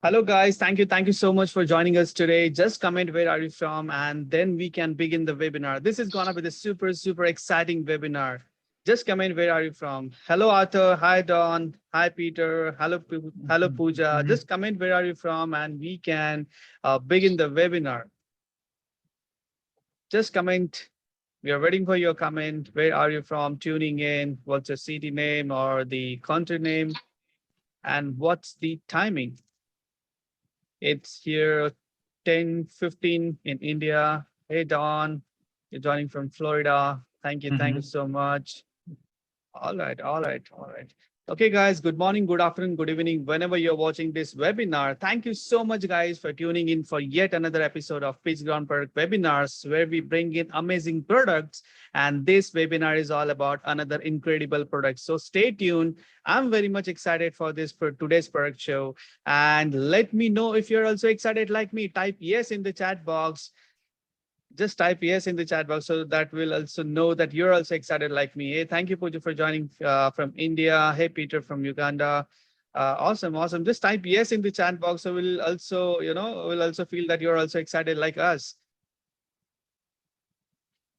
Hello, guys. Thank you. Thank you so much for joining us today. Just comment where are you from, and then we can begin the webinar. This is gonna be the super exciting webinar. Just comment where are you from. Hello, Arthur. Hi, Don. Hi, Peter. Hello, Pooja. Mhm. Just comment where are you from, and we can begin the webinar. Just comment. We are waiting for your comment. Where are you from? Tuning in. What's your city name or the country name? And what's the timing? It's here 10:15 in India. Hey, Don, you're joining from Florida. Thank you. Thank you Mhm. so much. All right. Okay, guys, good morning, good afternoon, good evening, whenever you're watching this webinar. Thank you so much, guys, for tuning in for yet another episode of PitchGround Product Webinars, where we bring in amazing products. And this webinar is all about another incredible product. So stay tuned. I'm very much excited for this for today's product show. And let me know if you're also excited like me. Type yes in the chat box. Just type yes in the chat box so that we'll also know that you're also excited like me. Hey, thank you, Pooja, for joining from India. Hey, Peter from Uganda. Awesome. Just type yes in the chat box so we'll also feel that you're also excited like us.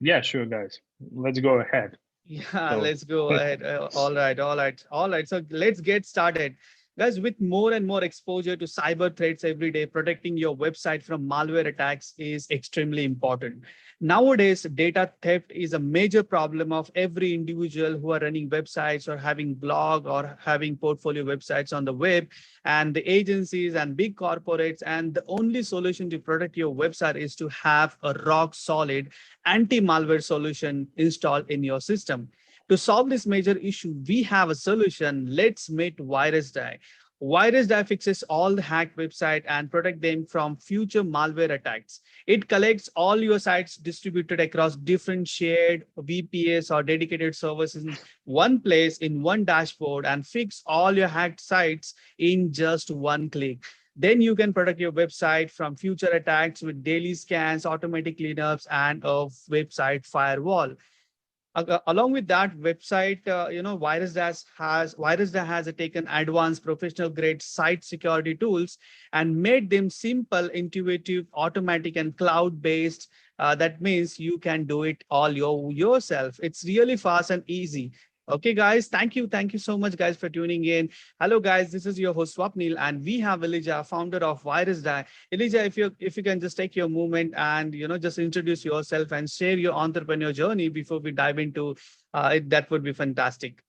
Yeah, sure, guys. Let's go ahead. Yeah, So, let's go ahead. All right. So let's get started. Guys, with more and more exposure to cyber threats every day, protecting your website from malware attacks is extremely important. Nowadays, data theft is a major problem of every individual who are running websites or having blog or having portfolio websites on the web, and the agencies and big corporates. And the only solution to protect your website is to have a rock solid anti-malware solution installed in your system. To solve this major issue, we have a solution. Let's meet Virusdie. Virusdie fixes all the hacked website and protect them from future malware attacks. It collects all your sites distributed across different shared VPS or dedicated servers in one place in one dashboard and fix all your hacked sites in just one click. Then you can protect your website from future attacks with daily scans, automatic cleanups, and a website firewall. Along with that, website, Virus has taken advanced professional grade site security tools and made them simple, intuitive, automatic, and cloud based. That means you can do it all yourself. It's really fast and easy. Okay, guys, thank you so much, guys, for tuning in. Hello, guys, this is your host Swapnil, and we have Elijah, founder of Virusdie. Elijah, if you can just take your moment and just introduce yourself and share your entrepreneur journey before we dive into it, that would be fantastic.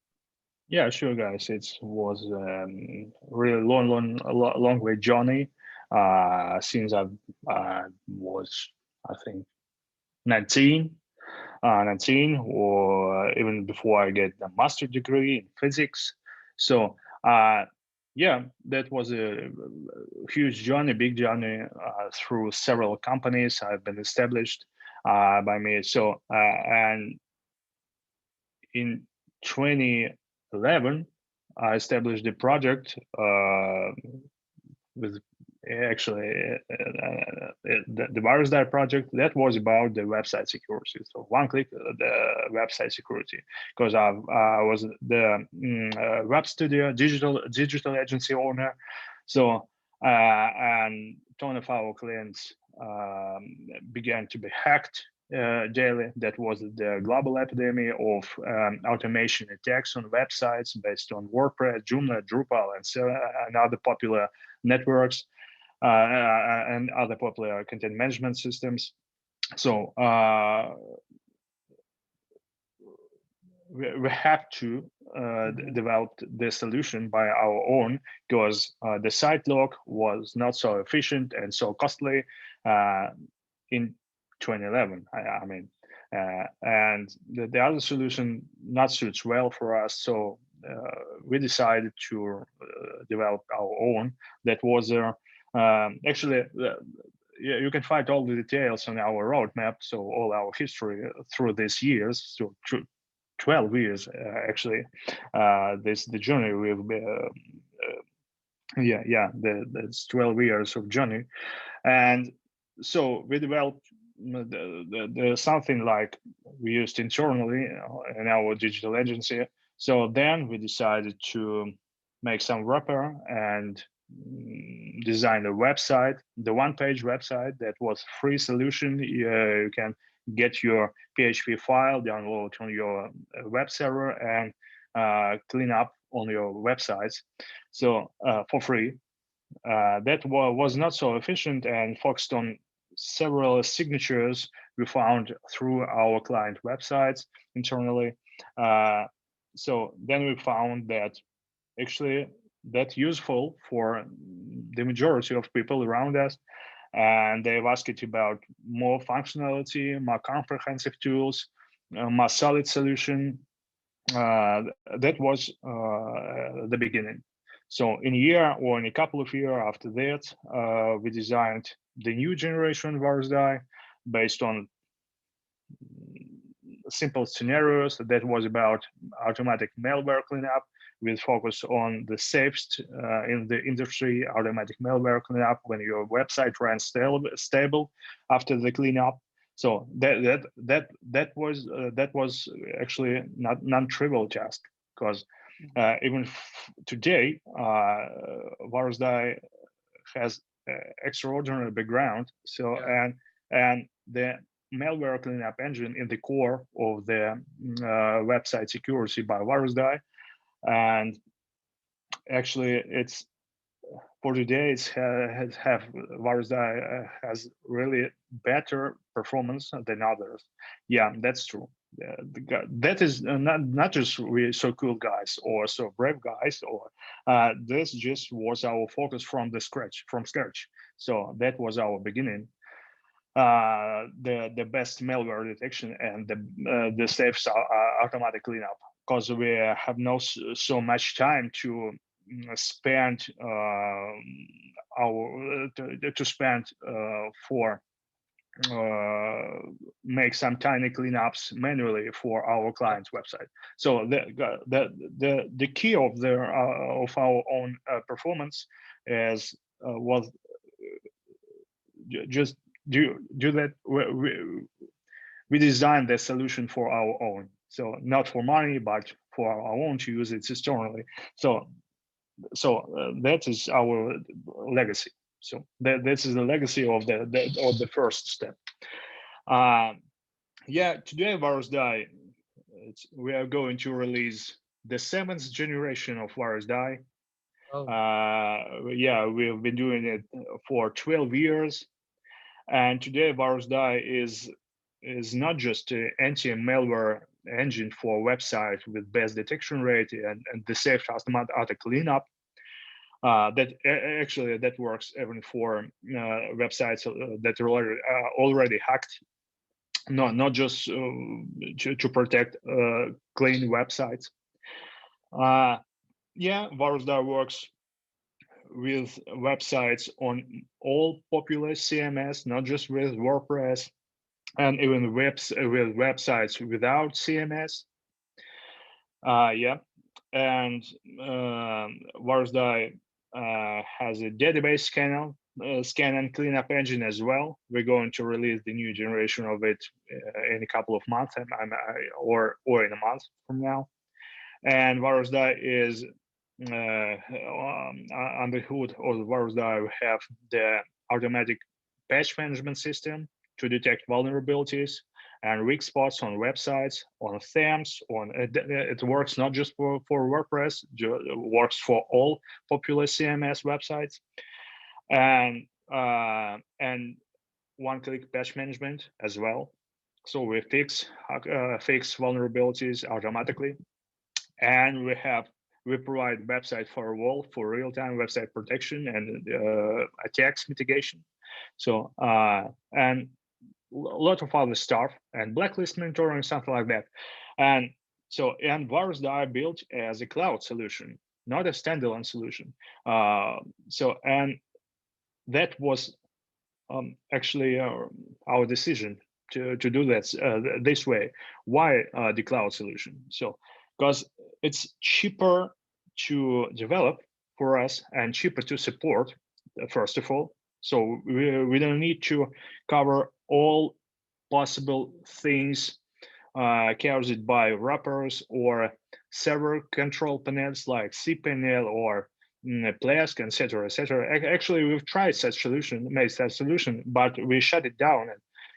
yeah, sure, guys. It was really long way journey. Since I was, I think, 19, 19, or even before I get a master degree in physics. So, yeah, that was a huge journey, big journey through several companies I've been established by me. So, and in 2011, I established a project with actually the Virusdie project that was about the website security. So one click the website security, because I was the web studio digital agency owner. So and ton of our clients began to be hacked daily. That was the global epidemic of automation attacks on websites based on WordPress, Joomla, Drupal, and other popular networks and other popular content management systems. So we have to develop the solution by our own, because the site log was not so efficient and so costly in 2011. I mean, and the other solution not suits well for us. So we decided to develop our own. That was actually yeah, you can find all the details on our roadmap. So all our history through these years, so 12 years actually, this the journey we've been, that's 12 years of journey. And so we developed the something like we used internally in our digital agency. So then we decided to make some wrapper and designed a website, the one-page website that was free solution. You can get your PHP file, download on your web server, and clean up on your websites. So for free. That was not so efficient and focused on several signatures we found through our client websites internally. So then we found that actually that's useful for the majority of people around us, and they've asked about more functionality, more comprehensive tools, more solid solution. That was the beginning. So in a year or in a couple of years after that, we designed the new generation Virusdie based on simple scenarios that was about automatic malware cleanup with focus on the safest in the industry, automatic malware cleanup when your website runs stable after the cleanup. So that was actually not non-trivial task, because even today, Virusdie has extraordinary background. So and the malware cleanup engine in the core of the website security by Virusdie, and actually it's for today it's have Virusdie has really better performance than others. Yeah, that's true. That is not just we so cool guys or so brave guys, or this just was our focus from scratch. So that was our beginning. The best malware detection and the safe automatic cleanup, because we have no so much time to spend to spend for make some tiny cleanups manually for our client's website. So the key of of our own performance is was just do that. We designed the solution for our own, so not for money, but for our own to use it externally. So that is our legacy. So this is the legacy of the first step. Yeah, today Virusdie, we are going to release the 7th generation of Virusdie. Yeah, we've been doing it for 12 years, and today Virusdie is not just an anti-malware engine for website with best detection rate and the safe automatic cleanup. That actually that works even for websites that are already hacked. No, not just to protect clean websites. Yeah, Virusdie works with websites on all popular CMS, not just with WordPress, and even with websites without CMS. Yeah, and Virusdie has a database scan and cleanup engine as well. We're going to release the new generation of it in a couple of months, or in a month from now. And Virusdie is on the hood of Virusdie, we have the automatic patch management system to detect vulnerabilities and weak spots on websites, on themes. It works not just for WordPress, it works for all popular CMS websites, and one-click patch management as well. So we fix vulnerabilities automatically, and we provide website firewall for real-time website protection and attacks mitigation. So and a lot of other stuff, and blacklist monitoring, something like that. And so, and Virusdie built as a cloud solution, not a standalone solution. So, and that was actually our decision to do that this way. Why the cloud solution? So, because it's cheaper to develop for us and cheaper to support, first of all. So we don't need to cover all possible things caused by wrappers or server control panels like cPanel or Plesk, etc., etc. Actually, we've tried such solution, made such solution, but we shut it down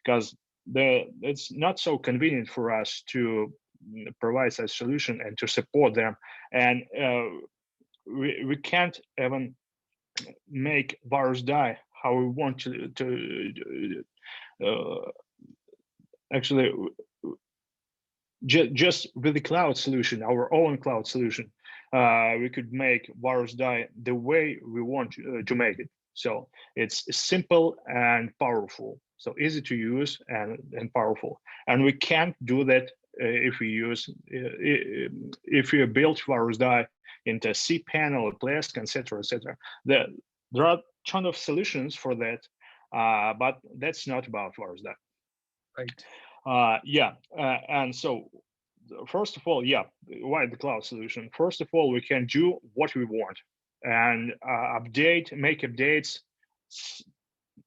because it's not so convenient for us to provide such solution and to support them, and we can't even make Virusdie how we want to uh, actually just with the cloud solution, our own cloud solution, we could make Virusdie the way we want to make it. So it's simple and powerful, so easy to use and powerful. And we can't do that if we use if we build Virusdie into cPanel, Plesk, etc., etc. There are a ton of solutions for that, but that's not about Virusdie. Right. Yeah, and so first of all, yeah, why the cloud solution? First of all, we can do what we want and make updates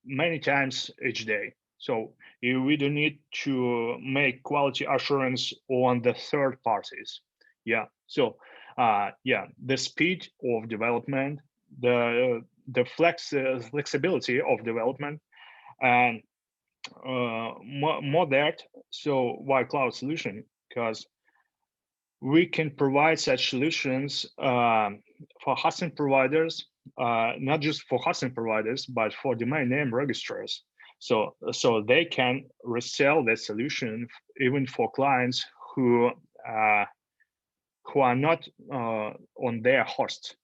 many times each day. So we don't need to make quality assurance on the third parties. Yeah. So yeah, the speed of development, the flexibility of development, and more that. So why cloud solution? Because we can provide such solutions for hosting providers, not just for hosting providers, but for domain name registrars. So they can resell that solution even for clients who are not on their host,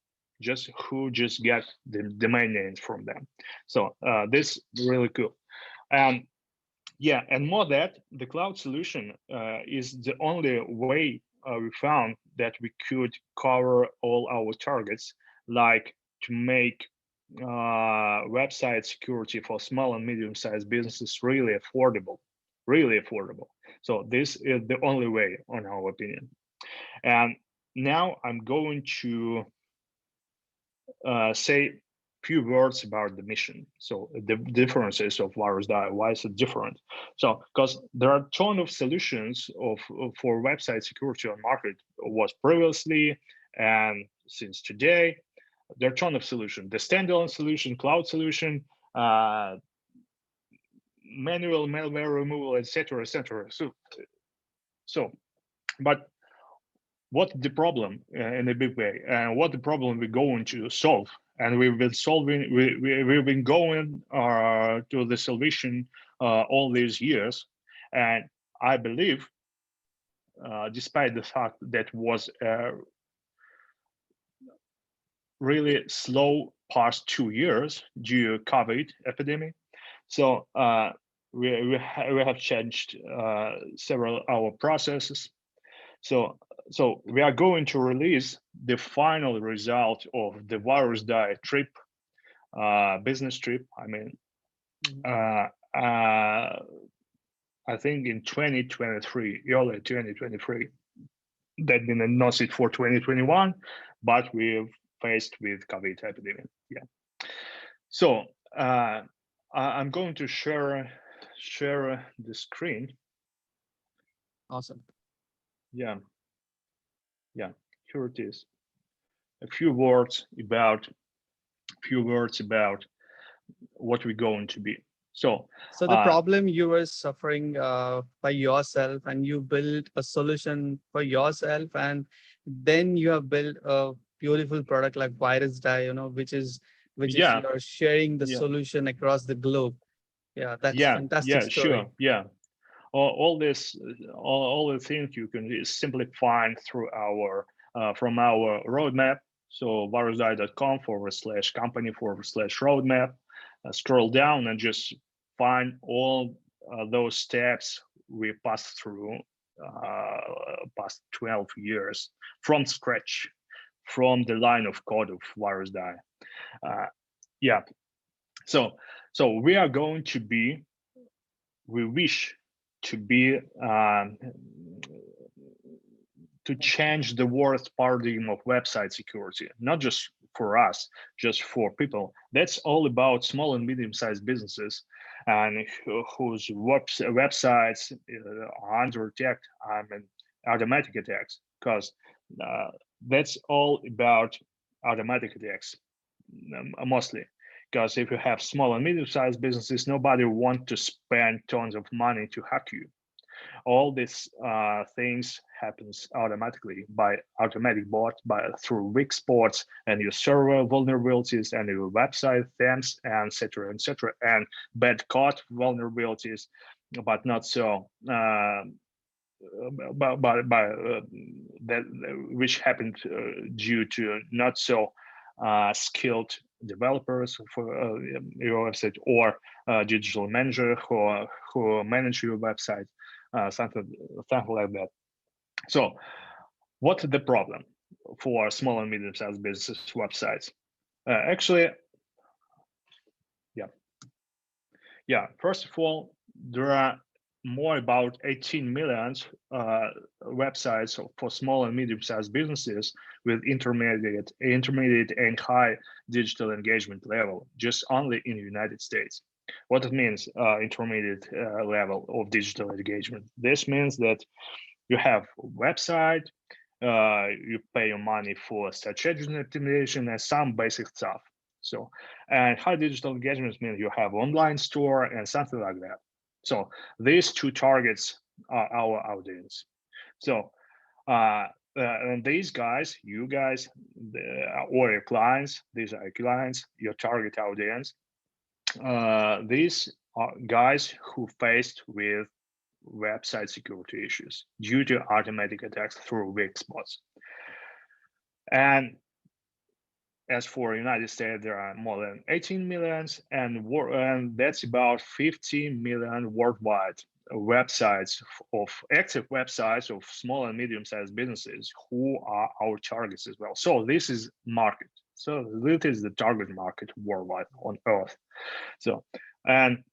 who just get the domain names from them. So this really cool. And yeah, and more that the cloud solution is the only way we found that we could cover all our targets, like to make website security for small and medium-sized businesses really affordable, really affordable. So this is the only way, on our opinion. And now I'm going to say few words about the mission. So the differences of Virusdie, why is it different? So because there are a ton of solutions for website security on market was previously and since today, there are a ton of solutions. The standalone solution, cloud solution, manual malware removal, etc., etc. So, but what the problem in a big way, and what the problem we're going to solve, and we've been solving, we've been going to the solution all these years, and I believe, despite the fact that was a really slow past 2 years due to COVID epidemic, so we have changed several our processes. So we are going to release the final result of the Virusdie trip, business trip. I mean, I think in 2023, early 2023. That been announced for 2021, but we're faced with COVID epidemic. Yeah. So I'm going to share the screen. Awesome. Yeah. Yeah. Here it is. A few words about what we're going to be. So the problem you were suffering by yourself, and you built a solution for yourself, and then you have built a beautiful product like Virusdie, which is yeah, you're sharing the yeah, solution across the globe. Yeah, that's yeah, fantastic yeah, story. sure, yeah. All this, all the things you can simply find through our from our roadmap. So virusdie.com/company/roadmap. Scroll down and just find all those steps we passed through past 12 years from scratch, from the line of code of Virusdie. Yeah. So we are going to be, we wish to be to change the world paradigm of website security, not just for us, just for people. That's all about small and medium-sized businesses and whose websites are under attack, I mean, automatic attacks, because that's all about automatic attacks mostly. Because if you have small and medium-sized businesses, nobody want to spend tons of money to hack you. All these things happens automatically by automatic bot, through weak spots and your server vulnerabilities and your website themes, and etc., and bad code vulnerabilities, but not so. That which happened due to not so skilled developers for your website, or digital manager who manage your website, something like that. So what's the problem for small and medium-sized businesses websites? Actually, first of all, there are more about 18 million websites for small and medium-sized businesses with intermediate and high digital engagement level, just only in the United States. What it means, intermediate level of digital engagement? This means that you have a website, you pay your money for search engine optimization and some basic stuff. So, and high digital engagement means you have online store and something like that. So these two targets are our audience. So and these guys, you guys, or your clients, these are clients, your target audience. These are guys who faced with website security issues due to automatic attacks through weak spots. And as for United States, there are more than 18 million, and that's about 15 million worldwide websites of active websites of small and medium-sized businesses who are our targets as well. So this is market. So this is the target market worldwide on Earth. So, and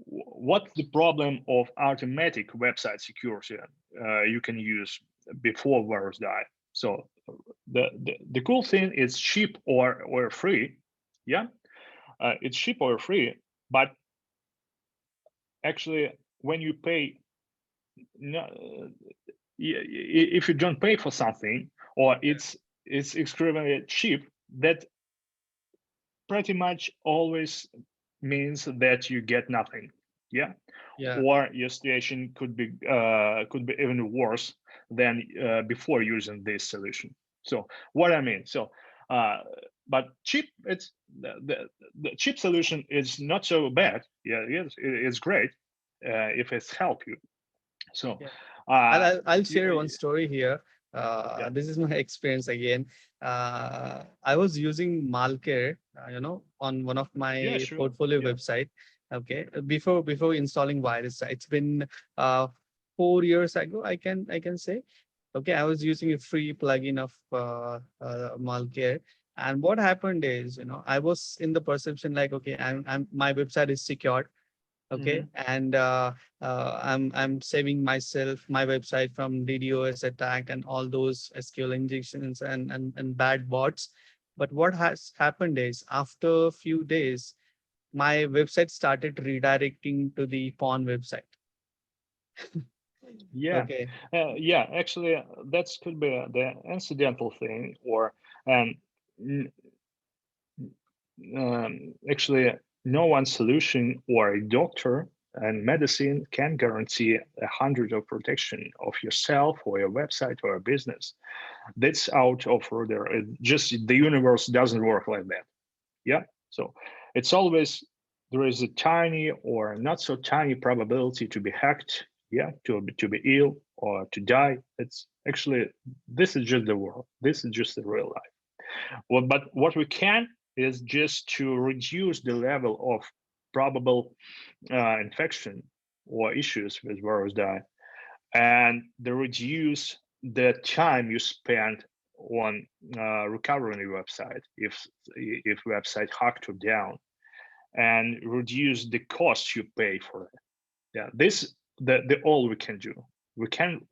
what's the problem of automatic website security you can use before Virusdie? So the cool thing is cheap or free. Yeah, it's cheap or free, but actually when you pay, if you don't pay for something, or it's extremely cheap, that pretty much always means that you get nothing. Yeah. Or your situation could be even worse than before using this solution. So what I mean, so but cheap, it's the cheap solution is not so bad. Yeah, it's great if it's help you. So I'll share one story here. This is my experience again. I was using Malware, on one of my portfolio website. Okay, before installing virus, it's been 4 years ago. I can say. Okay, I was using a free plugin of Malware, and what happened is, I was in the perception like, okay, I'm my website is secured. Okay, and I'm saving myself, my website from DDoS attack and all those SQL injections and bad bots. But what has happened is, after a few days, my website started redirecting to the pawn website. Yeah. Okay. Actually, that could be the incidental thing, or actually, no one solution or a doctor and medicine can guarantee 100% of protection of yourself or your website or a business. That's out of order. Just the universe doesn't work like that. Yeah. So it's always, there is a tiny or not so tiny probability to be hacked. Yeah. To be ill or to die. It's actually, this is just the world. This is just the real life. Well, but what we can is just to reduce the level of probable infection or issues with Virusdie, and the reduce the time you spend on recovering your website if website hacked or down, and reduce the cost you pay for it. Yeah, this the all we can do. We can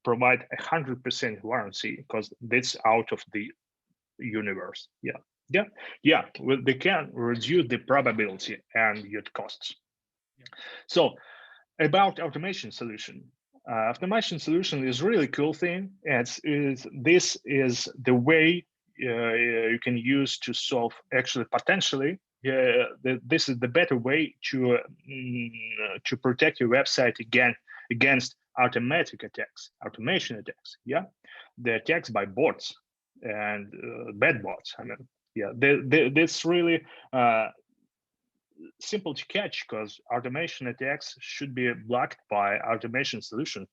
provide 100% warranty because that's out of the universe. They can reduce the probability and your costs. So about automation solution, automation solution is really cool thing. And this is the way you can use to solve actually potentially. This is the better way to protect your website against automatic attacks, automation attacks. Yeah, the attacks by bots and bad bots. I mean, yeah, that's really simple to catch because automation attacks should be blocked by automation solution.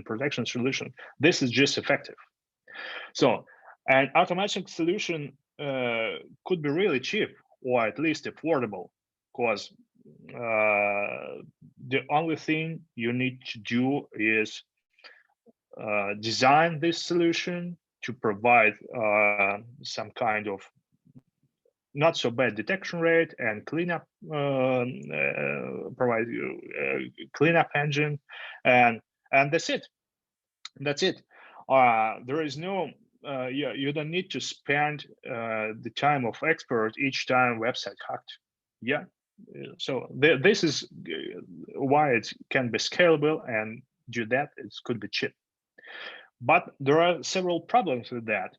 Protection solution. This is just effective. So an automation solution could be really cheap or at least affordable because the only thing you need to do is design this solution to provide some kind of not so bad detection rate and cleanup, provide cleanup engine, and that's it. That's it. There is no you don't need to spend the time of expert each time website hacked. Yeah. So this is why it can be scalable, and do that it could be cheap. But there are several problems with that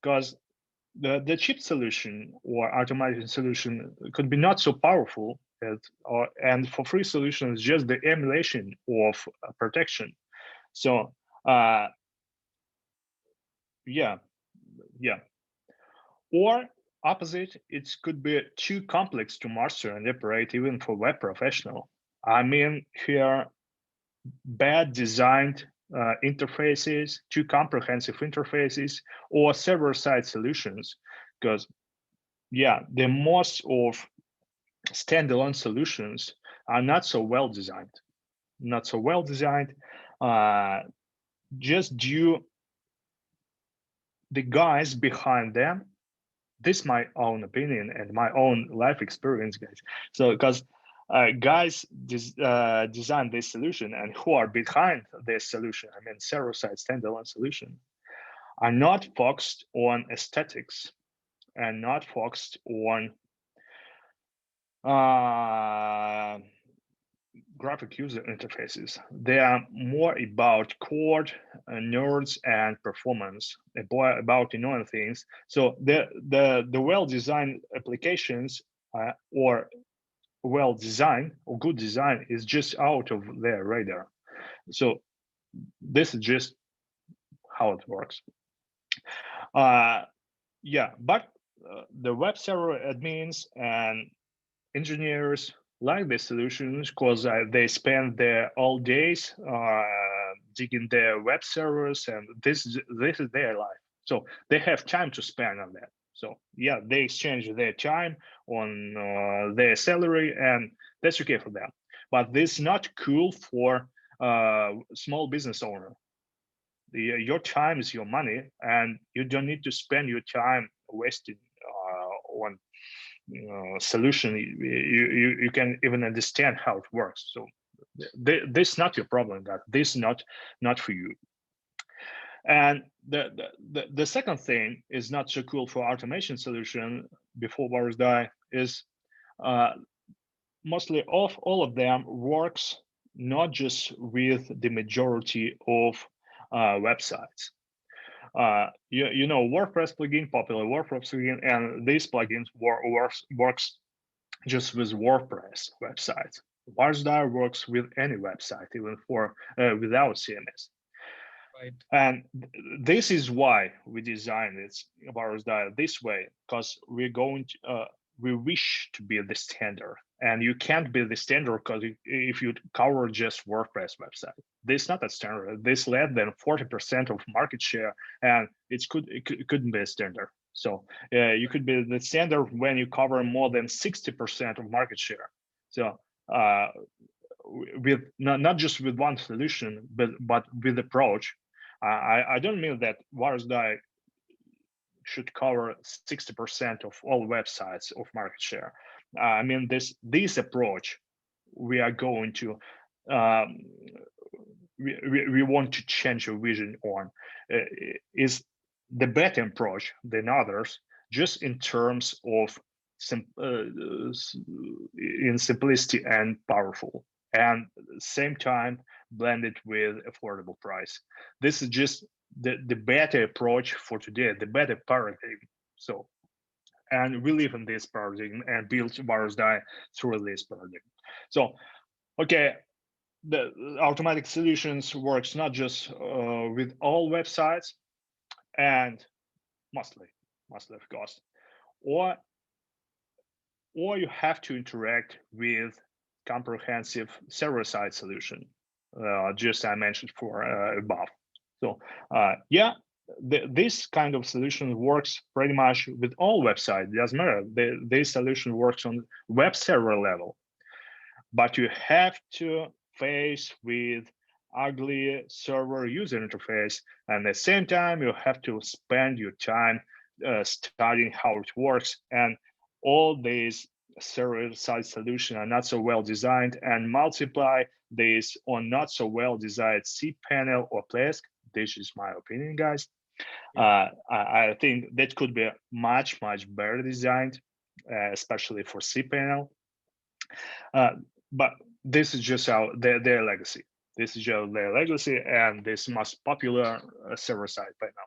because the cheap solution or automation solution could be not so powerful and for free solutions just the emulation of protection. So yeah, or opposite, it could be too complex to master and operate even for web professional. I mean here bad designed interfaces, too comprehensive interfaces, or server-side solutions. Because, yeah, the most of standalone solutions are not so well designed. Not so well designed, just due the guys behind them. This is my own opinion and my own life experience, guys. So, because guys design this solution and who are behind this solution, I mean server-side standalone solution, are not focused on aesthetics and not focused on graphic user interfaces. They are more about code, nerds, and performance, about annoying things. So the well-designed applications or well-designed or good design is just out of their radar. So this is just how it works. Yeah, but the web server admins and engineers like these solutions because they spend their all days digging their web servers, and this is their life. So they have time to spend on that. So yeah, they exchange their time on their salary, and that's okay for them. But this is not cool for small business owner. Your time is your money, and you don't need to spend your time wasting on solution. You can even understand how it works. So this is not your problem. That this is not for you. And the second thing is not so cool for automation solution before Virusdie is mostly all of them works not just with the majority of websites. You know, WordPress plugin, popular WordPress plugin, and these plugins works just with WordPress websites. Virusdie works with any website, even for without CMS. Right. And this is why we designed it Virusdie this way, because we're going to we wish to be the standard, and you can't be the standard because if you cover just WordPress website, this is not a standard. This less than 40% of market share, and it couldn't be a standard. So you could be the standard when you cover more than 60% of market share. So with not just with one solution, but with approach. I don't mean that Virusdie should cover 60% of all websites of market share. I mean this approach we are going to we want to change your vision on is the better approach than others, just in terms of in simplicity and powerful. and same time blend it with affordable price. This is just the better approach for today, the better paradigm. So, and we live in this paradigm and build Virusdie through this paradigm. So, okay, the automatic solutions works not just with all websites and mostly of course, or you have to interact with comprehensive server-side solution, just I mentioned for above. So yeah, this kind of solution works pretty much with all websites. It doesn't matter. This solution works on web server level, but you have to face with ugly server user interface, and at the same time you have to spend your time studying how it works, and all these server-side solutions are not so well designed, and multiply this on not so well designed cPanel or Plesk. This is my opinion, guys. I think that could be much better designed, especially for cPanel. But this is just their legacy. This is just their legacy, and this most popular server side right now.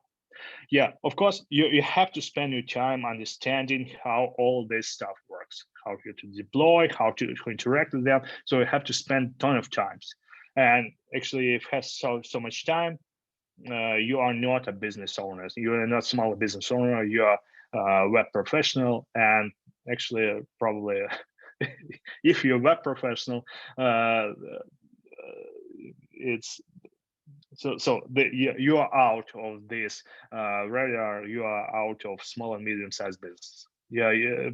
Yeah, of course, you have to spend your time understanding how all this stuff works, how to deploy, how to interact with them. So you have to spend a ton of times. And actually, if you have so much time, you are not a business owner. You are not small business owner. You are a web professional, and actually, probably, if you're a web professional, it's you are out of this radar. You are out of small and medium-sized business. Yeah, you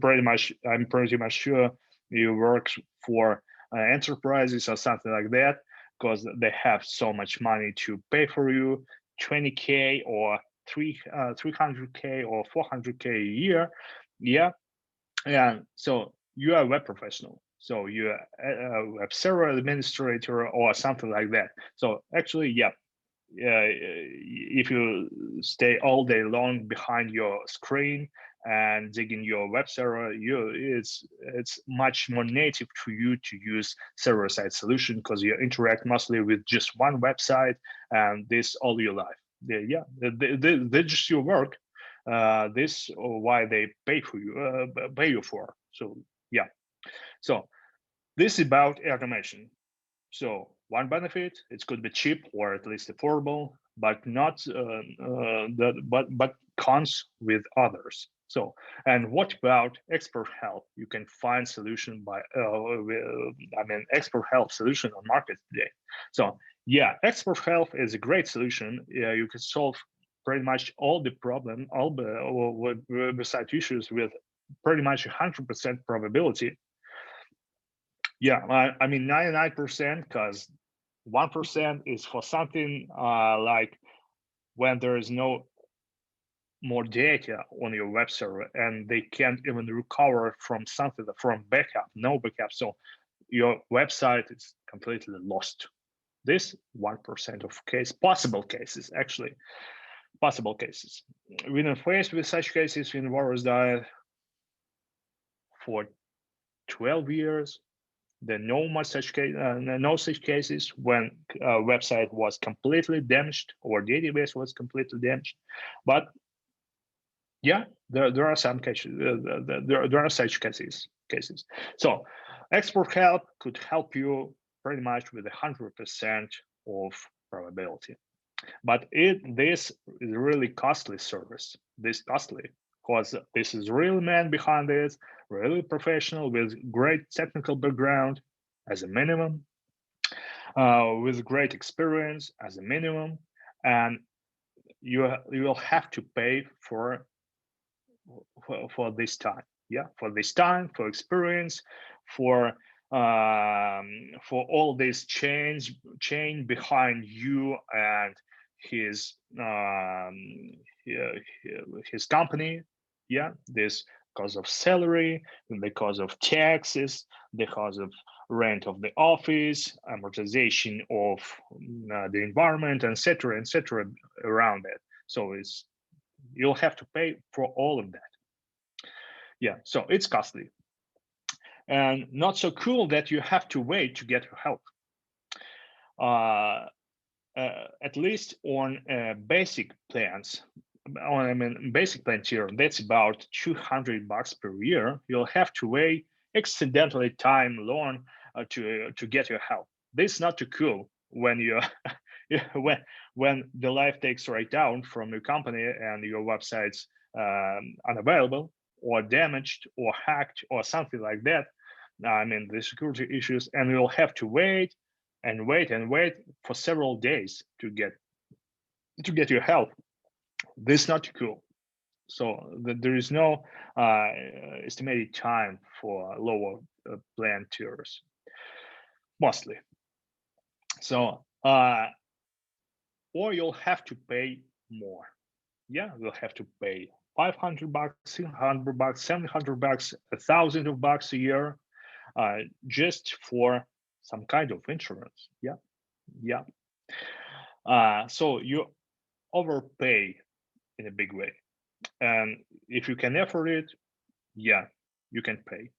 pretty much. I'm pretty much sure you work for enterprises or something like that, because they have so much money to pay for you, 20K or 300K or 400K a year. Yeah, and so you are a web professional. So you're a web server administrator or something like that. So actually, yeah, if you stay all day long behind your screen and digging your web server, it's much more native to you to use server-side solution, because you interact mostly with just one website, and this all your life. They just your work. This why they pay for you, pay you for. So yeah. So this is about automation. So one benefit, it could be cheap or at least affordable, but not but cons with others. So, and what about expert help? You can find solution by expert help solution on market today. So yeah, expert help is a great solution. Yeah, you can solve pretty much all the problem, all the website issues with pretty much 100% probability. Yeah, I mean 99%, because 1% is for something like when there is no more data on your web server and they can't even recover from something from backup, no backup. So your website is completely lost. This 1% of possible cases, actually, possible cases. We've been faced with such cases in Virusdie for 12 years. There are no such cases when a website was completely damaged or database was completely damaged. But yeah, there are some cases. There are such cases. So expert help could help you pretty much with 100% of probability. But this is a really costly service. This costly, because this is real man behind it, really professional with great technical background as a minimum, with great experience as a minimum, and you will have to pay for this time. Yeah, for this time, for experience, for all this chain behind you and his his company. Yeah, this because of salary, because of taxes, because of rent of the office, amortization of the environment, etc., around that. So you'll have to pay for all of that. Yeah, so it's costly. and not so cool that you have to wait to get help. At least on basic plans, basic plan tier, that's about $200 per year. You'll have to wait accidentally time long to get your help. This is not too cool when you when the life takes right down from your company and your website's unavailable or damaged or hacked or something like that. The security issues, and you'll have to wait and wait and wait for several days to get your help. This is not cool. So there is no estimated time for lower plan tiers, mostly. So or you'll have to pay more. Yeah, you'll have to pay $500, $600, $700, $1,000 a year, just for some kind of insurance. Yeah. So you overpay in a big way, and if you can afford it, yeah, you can pay.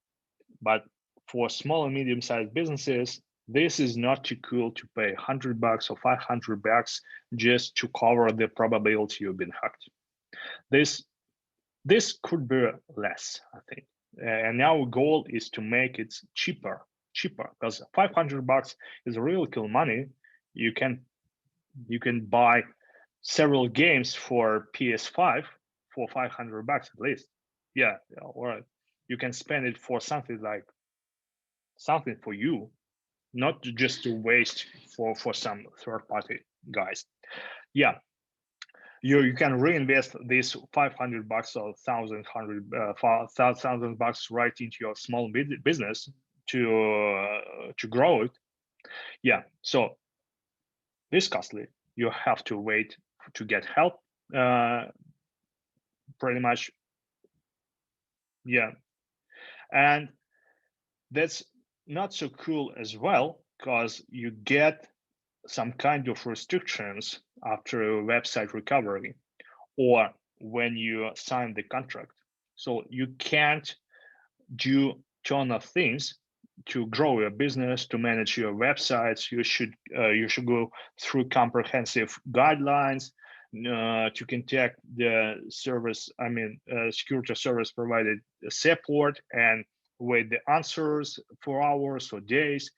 But for small and medium-sized businesses, this is not too cool to pay $100 or $500 just to cover the probability you've been hacked. This could be less, I think. And our goal is to make it cheaper, because $500 is really cool money. You can buy several games for PS5 for $500 at least. Yeah, or you can spend it for something for you, not just to waste for some third party guys. Yeah, you can reinvest this $500 or $1,000 right into your small business to grow it. Yeah, so this costly. You have to wait to get help. Pretty much. Yeah, and that's not so cool as well, because you get some kind of restrictions after a website recovery or when you sign the contract. So you can't do ton of things to grow your business, to manage your websites. You should go through comprehensive guidelines to contact the service, security service provided support, and wait the answers for hours or days,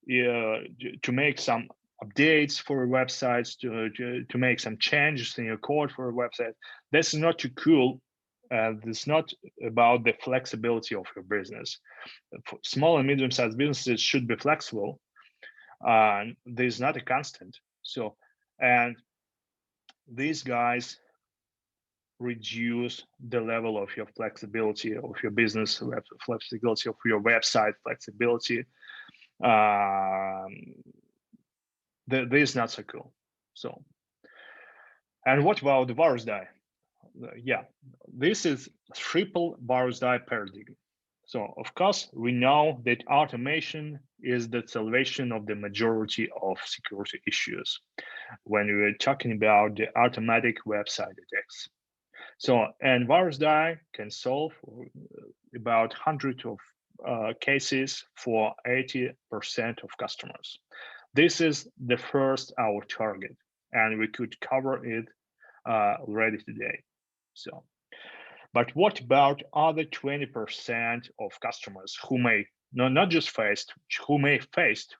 to make some updates for websites, to make some changes in your code for a website. That's not too cool. It's not about the flexibility of your business. Small and medium-sized businesses should be flexible. There's not a constant. So, and these guys reduce the level of your flexibility of your business, flexibility of your website, flexibility. This is not so cool. So, and what about the Virusdie? Yeah, this is triple Virusdie paradigm. So of course, we know that automation is the salvation of the majority of security issues when we're talking about the automatic website attacks. So, and Virusdie can solve about 100 of cases for 80% of customers. This is the first our target, and we could cover it already today. So, but what about other 20% of customers who may not just faced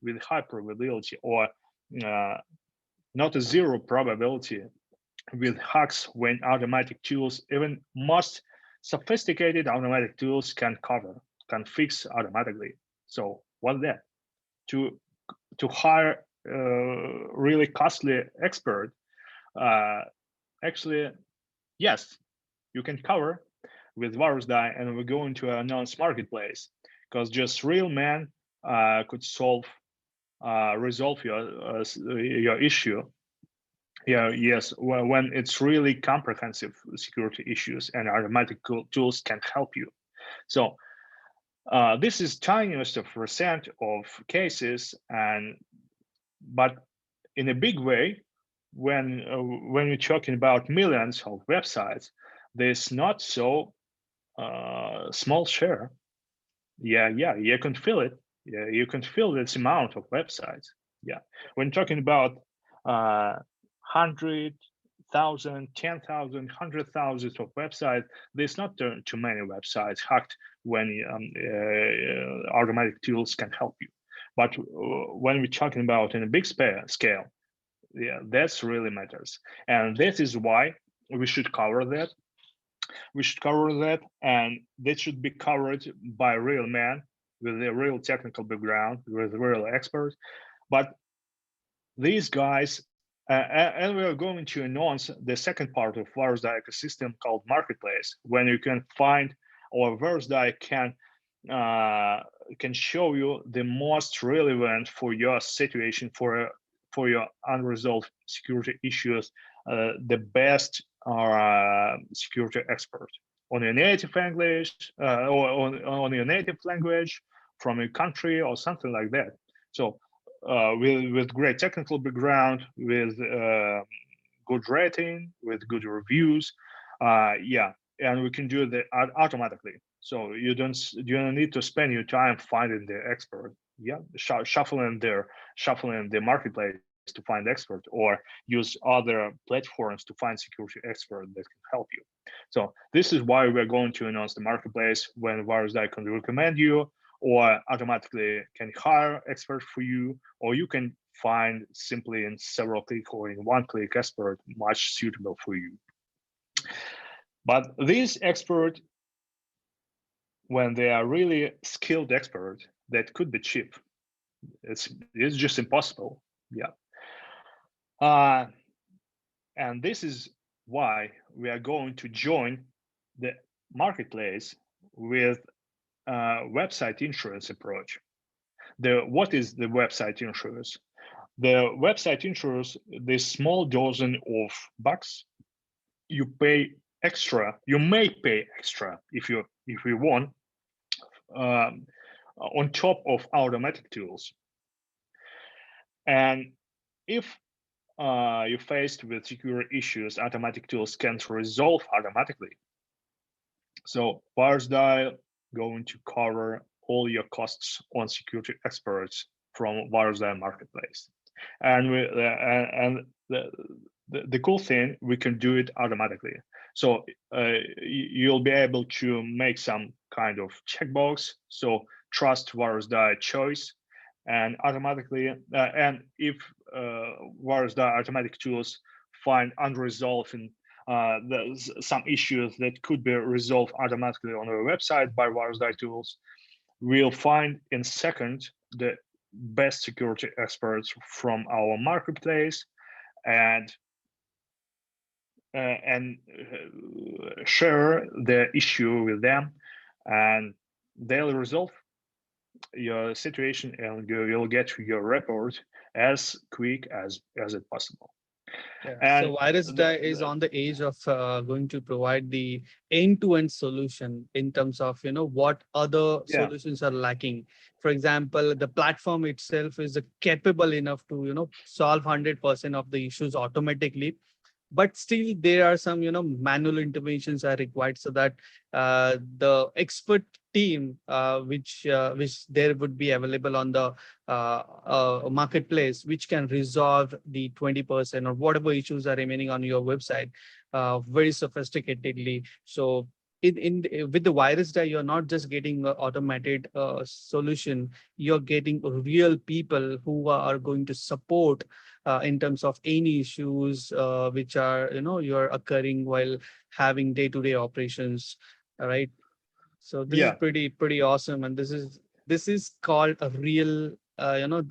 with high probability or not a zero probability with hacks when automatic tools, even most sophisticated automatic tools can fix automatically. So what's that? To hire a really costly expert, actually, yes, you can cover with Virusdie, and we go into a announced marketplace, because just real man could resolve your issue. Yeah, yes, when it's really comprehensive security issues, and automatic tools can help you. So this is tiniest of percent of cases, but in a big way, when we're talking about millions of websites, there's not so small share Yeah, you can feel it. Yeah, you can feel this amount of websites. Yeah, when talking about 100,000, 10,000, 100,000 of websites, there's not too many websites hacked when automatic tools can help you. But when we're talking about in a big scale, yeah, that's really matters, and that is why we should cover that. We should cover that, and that should be covered by real men with a real technical background, with real experts. But these guys, and we are going to announce the second part of Virusdie ecosystem called Marketplace, when you can find, or Virusdie can show you the most relevant for your situation, for your unresolved security issues, the best security expert on your native language, or on your native language from your country or something like that. So with great technical background, with good rating, with good reviews, yeah, and we can do that automatically. So you don't need to spend your time finding the expert. Yeah, shuffling the marketplace to find expert, or use other platforms to find security expert that can help you. So this is why we're going to announce the marketplace, when Virusdie can recommend you, or automatically can hire expert for you, or you can find simply in several click or in one click expert much suitable for you. But these experts, when they are really skilled expert, that could be cheap. It's just impossible. Yeah. Uh, and this is why we are going to join the marketplace with website insurance approach. What is the website insurance? The website insurance, this small dozen of bucks, you pay extra. You may pay extra if you want, um, on top of automatic tools. And if you're faced with security issues, automatic tools can't resolve automatically. So Virusdie going to cover all your costs on security experts from Virusdie marketplace, and the cool thing, we can do it automatically. So you'll be able to make some kind of checkbox. So trust Virusdie choice, and automatically, and if Virusdie automatic tools find unresolved in there's some issues that could be resolved automatically on our website by Virusdie tools, we'll find in second the best security experts from our marketplace, and share the issue with them, and they'll resolve your situation, and you'll get your report as quick as it possible. Yeah. And So Virusdie is on the age of going to provide the end-to-end solution in terms of what other yeah, solutions are lacking. For example, the platform itself is capable enough to solve 100% of the issues automatically, but still there are some manual interventions are required, so that the expert team which there would be available on the marketplace, which can resolve the 20% or whatever issues are remaining on your website very sophisticatedly. So with the Virusdie, you're not just getting an automated solution, you're getting real people who are going to support in terms of any issues which are you're occurring while having day-to-day operations. All right. So this is yeah, pretty awesome, and this is called a real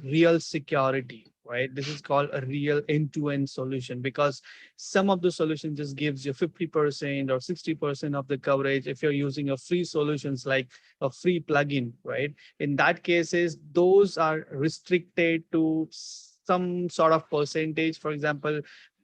real security, right? This is called a real end-to-end solution, because some of the solution just gives you 50% or 60% of the coverage if you're using a free solutions like a free plugin, right? In that cases, those are restricted to some sort of percentage, for example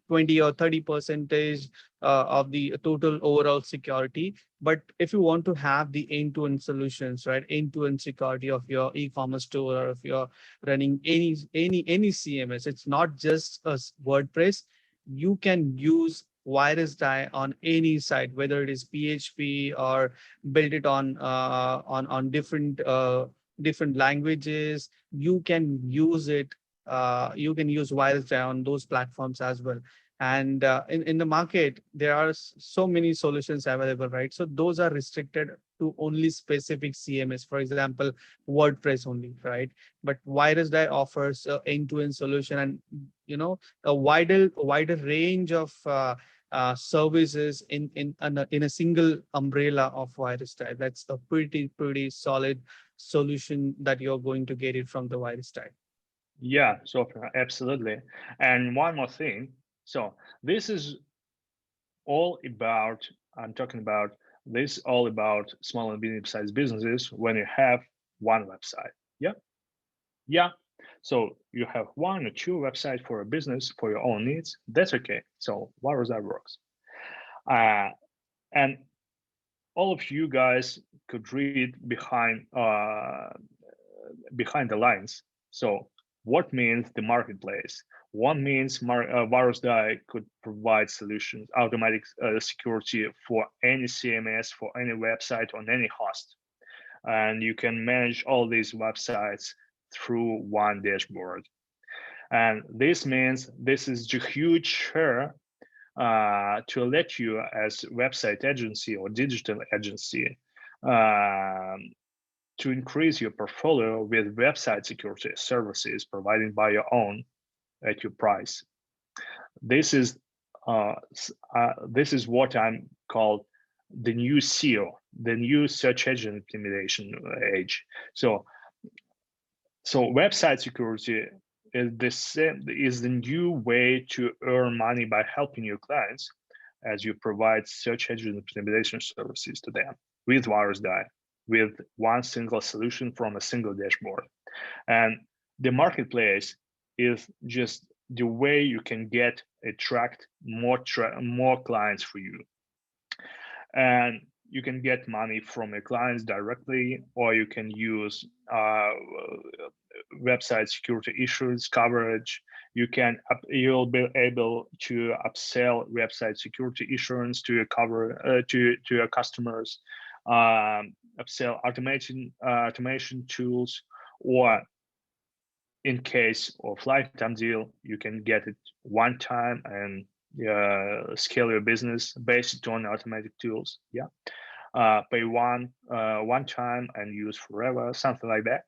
20 or 30 percentage of the total overall security. But if you want to have the end-to-end solutions, right, end-to-end security of your e-commerce store, or if you're running any CMS, it's not just a WordPress. You can use Virusdie on any site, whether it is PHP or build it on different languages. You can use it. You can use Virusdie on those platforms as well. And in the market, there are so many solutions available, right? So those are restricted to only specific CMS, for example, WordPress only, right? But Virusdie offers a end-to-end solution, and a wider range of services in a single umbrella of Virusdie. That's a pretty solid solution that you're going to get it from the Virusdie. Yeah, so absolutely. And one more thing. So this is all about, I'm talking about this all about small and medium-sized businesses when you have one website. Yeah. Yeah. So you have one or two websites for a business for your own needs. That's okay. So that works. And all of you guys could read behind the lines. So what means the marketplace? One means Virusdie could provide solutions, automatic security for any CMS, for any website on any host. And you can manage all these websites through one dashboard. And this means this is a huge share to let you as website agency or digital agency to increase your portfolio with website security services provided by your own at your price. This is what I'm called the new SEO, the new search engine optimization age. So website security is the new way to earn money by helping your clients as you provide search engine optimization services to them with Virusdie, with one single solution from a single dashboard. And the marketplace is just the way you can attract more clients for you. And you can get money from your clients directly, or you can use website security issues coverage. You'll be able to upsell website security insurance to your customers, upsell automation tools, or in case of lifetime deal, you can get it one time and scale your business based on automatic tools. Yeah, pay one time and use forever, something like that.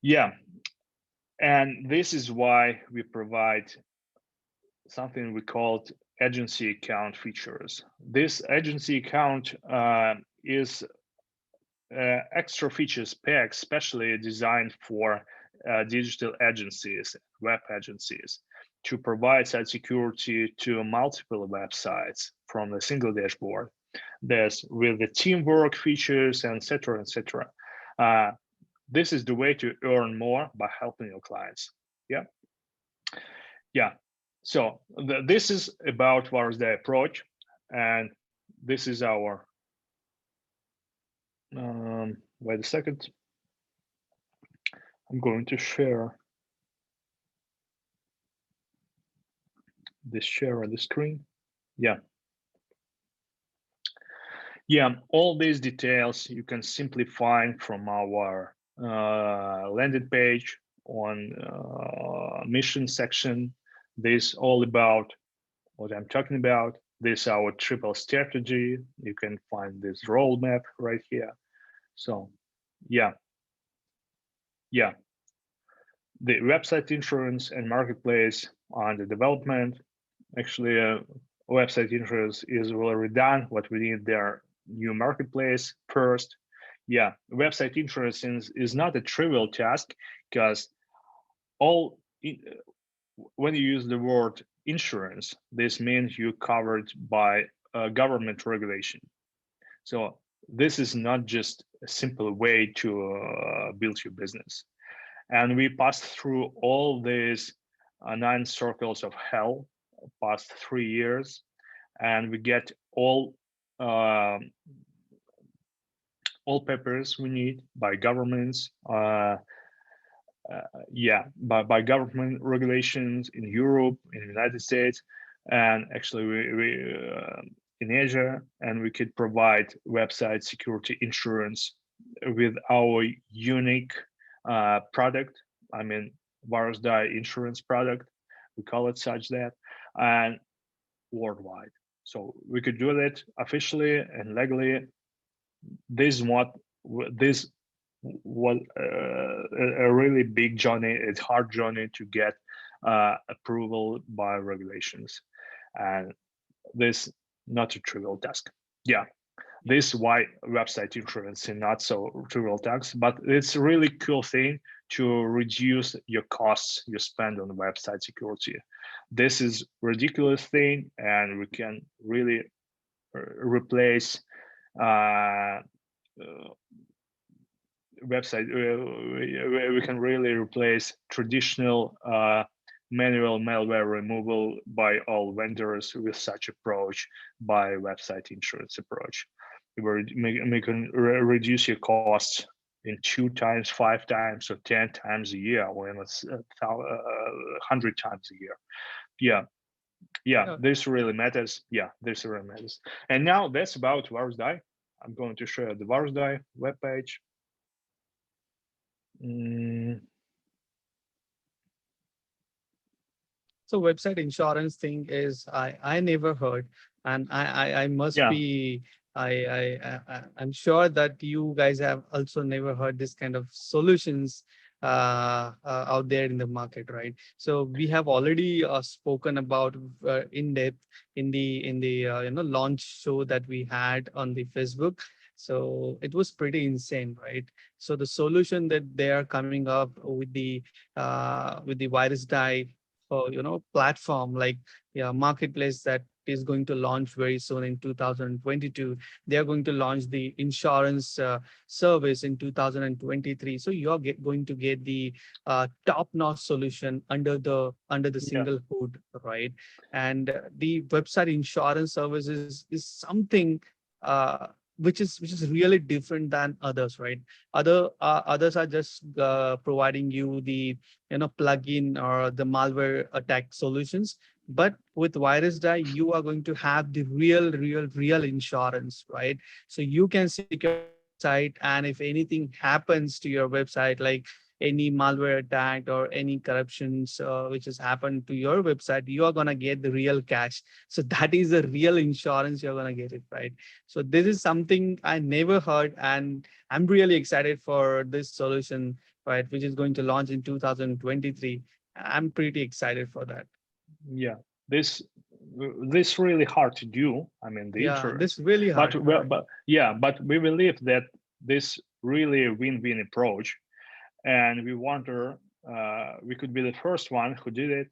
Yeah, and this is why we provide something we called agency account features. This agency account is extra features pack specially designed for digital agencies, web agencies, to provide site security to multiple websites from a single dashboard. There's with the teamwork features, and etc., etc. This is the way to earn more by helping your clients. Yeah, yeah. So this is about Virusdie approach, and this is our. Wait a second. I'm going to share this share on the screen. Yeah. Yeah, all these details you can simply find from our landing page on mission section. This all about what I'm talking about. This our triple strategy. You can find this roadmap right here. So, yeah. The website insurance and marketplace are under development. Actually, website insurance is already done. What we need there, new marketplace first. Yeah, website insurance is not a trivial task, because when you use the word insurance, this means you're covered by government regulation. So this is not just a simple way to build your business. And we passed through all these 9 circles of hell past 3 years, and we get all papers we need by governments, by government regulations in Europe, in the United States. and actually we in Asia, and we could provide website security insurance with our unique product. I mean, Virusdie insurance product. We call it such that, and worldwide. So we could do that officially and legally. This is what this was a really big journey. It's hard journey to get approval by regulations, and this not a trivial task. Yeah, this is why website insurance is not so trivial task, but it's a really cool thing to reduce your costs you spend on website security. This is ridiculous thing, and we can really replace uh, website. We can really replace traditional manual malware removal by all vendors with such approach by website insurance approach. We can reduce your costs in 2 times, 5 times, or 10 times a year when it's 100 times a year. Yeah, this really matters. Yeah, this really matters. And now that's about Virusdie. I'm going to share the Virusdie webpage. So website insurance thing is I never heard, and I must Yeah, be I'm sure that you guys have also never heard this kind of solutions out there in the market, right? So we have already spoken about in depth in the launch show that we had on the Facebook. So it was pretty insane, right? So the solution that they are coming up with the Virusdie platform like marketplace that is going to launch very soon in 2022. They are going to launch the insurance service in 2023. So you are going to get the top-notch solution under the yeah, single hood, right? And the website insurance services is something which is really different than others, right? Others are just providing you the plugin or the malware attack solutions. But with Virusdie, you are going to have the real insurance, right? So you can secure your website, and if anything happens to your website, like any malware attack or any corruptions which has happened to your website, you are gonna get the real cash. So that is the real insurance you're gonna get it, right? So this is something I never heard, and I'm really excited for this solution, right, which is going to launch in 2023. I'm pretty excited for that. yeah. This really hard to do. I mean, the Yeah, this insurance, really but hard, well, correct? but yeah, but we believe that this really a win-win approach, and we wonder we could be the first one who did it,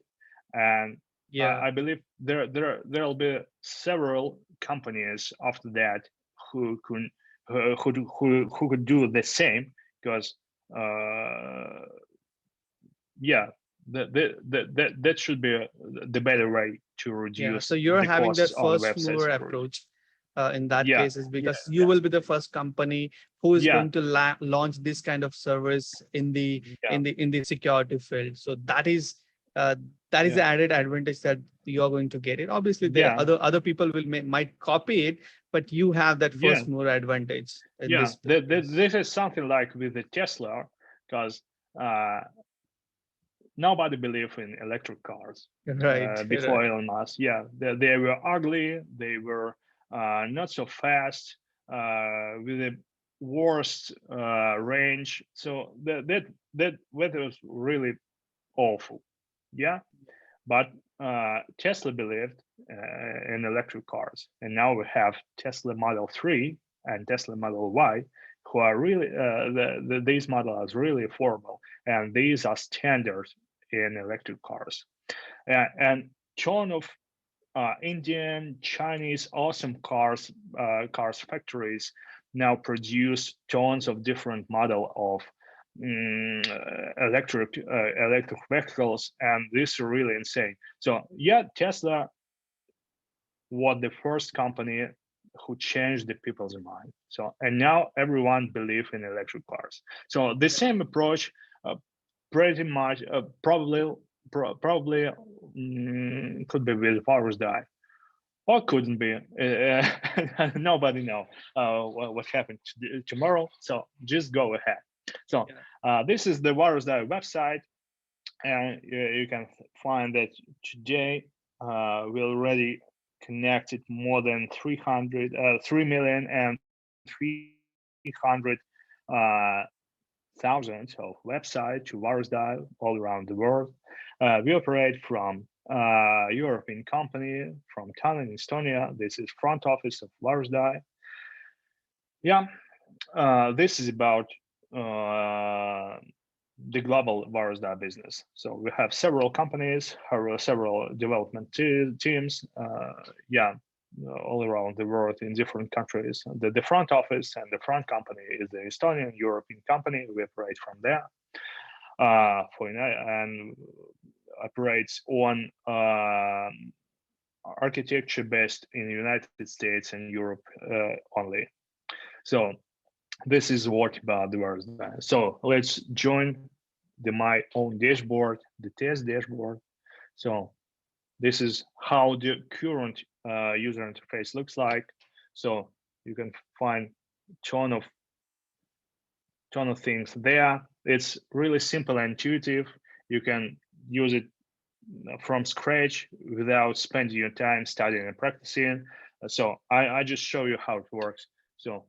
and Yeah, I believe there'll be several companies after that who could who could do the same because uh, yeah, that should be the better way to yeah. So reduce you're the having costs that on first website mover security. approach in that Yeah, case is yeah, because you will be the first company who is yeah, going to launch this kind of service yeah, in the security field. So uh, that is yeah, the added advantage that you are going to get it. Obviously, the yeah, other people might copy it, but you have that yeah, first mover advantage in yeah. this place. This is something like with the Tesla, because uh, nobody believed in electric cars Right, before right. Elon Musk. Yeah, they were ugly. They were not so fast, with the worst range. So that was really awful. Yeah, but Tesla believed in electric cars, and now we have Tesla Model 3 and Tesla Model Y, who are really these models are really affordable, and these are standards in electric cars. And ton of Indian, Chinese awesome cars factories now produce tons of different model of electric vehicles, and this is really insane. So yeah, Tesla was the first company who changed the people's mind. So and now everyone believe in electric cars. So the same approach, uh, pretty much probably probably could be with Virusdie, or couldn't be. Nobody know what happened tomorrow. So just go ahead. So this is the Virusdie website, and you can find that today we already connected more than 3,300,000 thousands of websites to Virusdie all around the world. We operate from European company from Tallinn, Estonia. This is front office of Virusdie. Yeah, this is about the global Virusdie business. So we have several companies, several development teams. Yeah, all around the world in different countries. The front office and the front company is the Estonian European company. We operate from there and operates on architecture based in the United States and Europe only. So this is what about the Virusdie. So let's join my own dashboard, the test dashboard. So this is how the current user interface looks like. So you can find ton of things there. It's really simple and intuitive. You can use it from scratch without spending your time studying and practicing. So I just show you how it works. So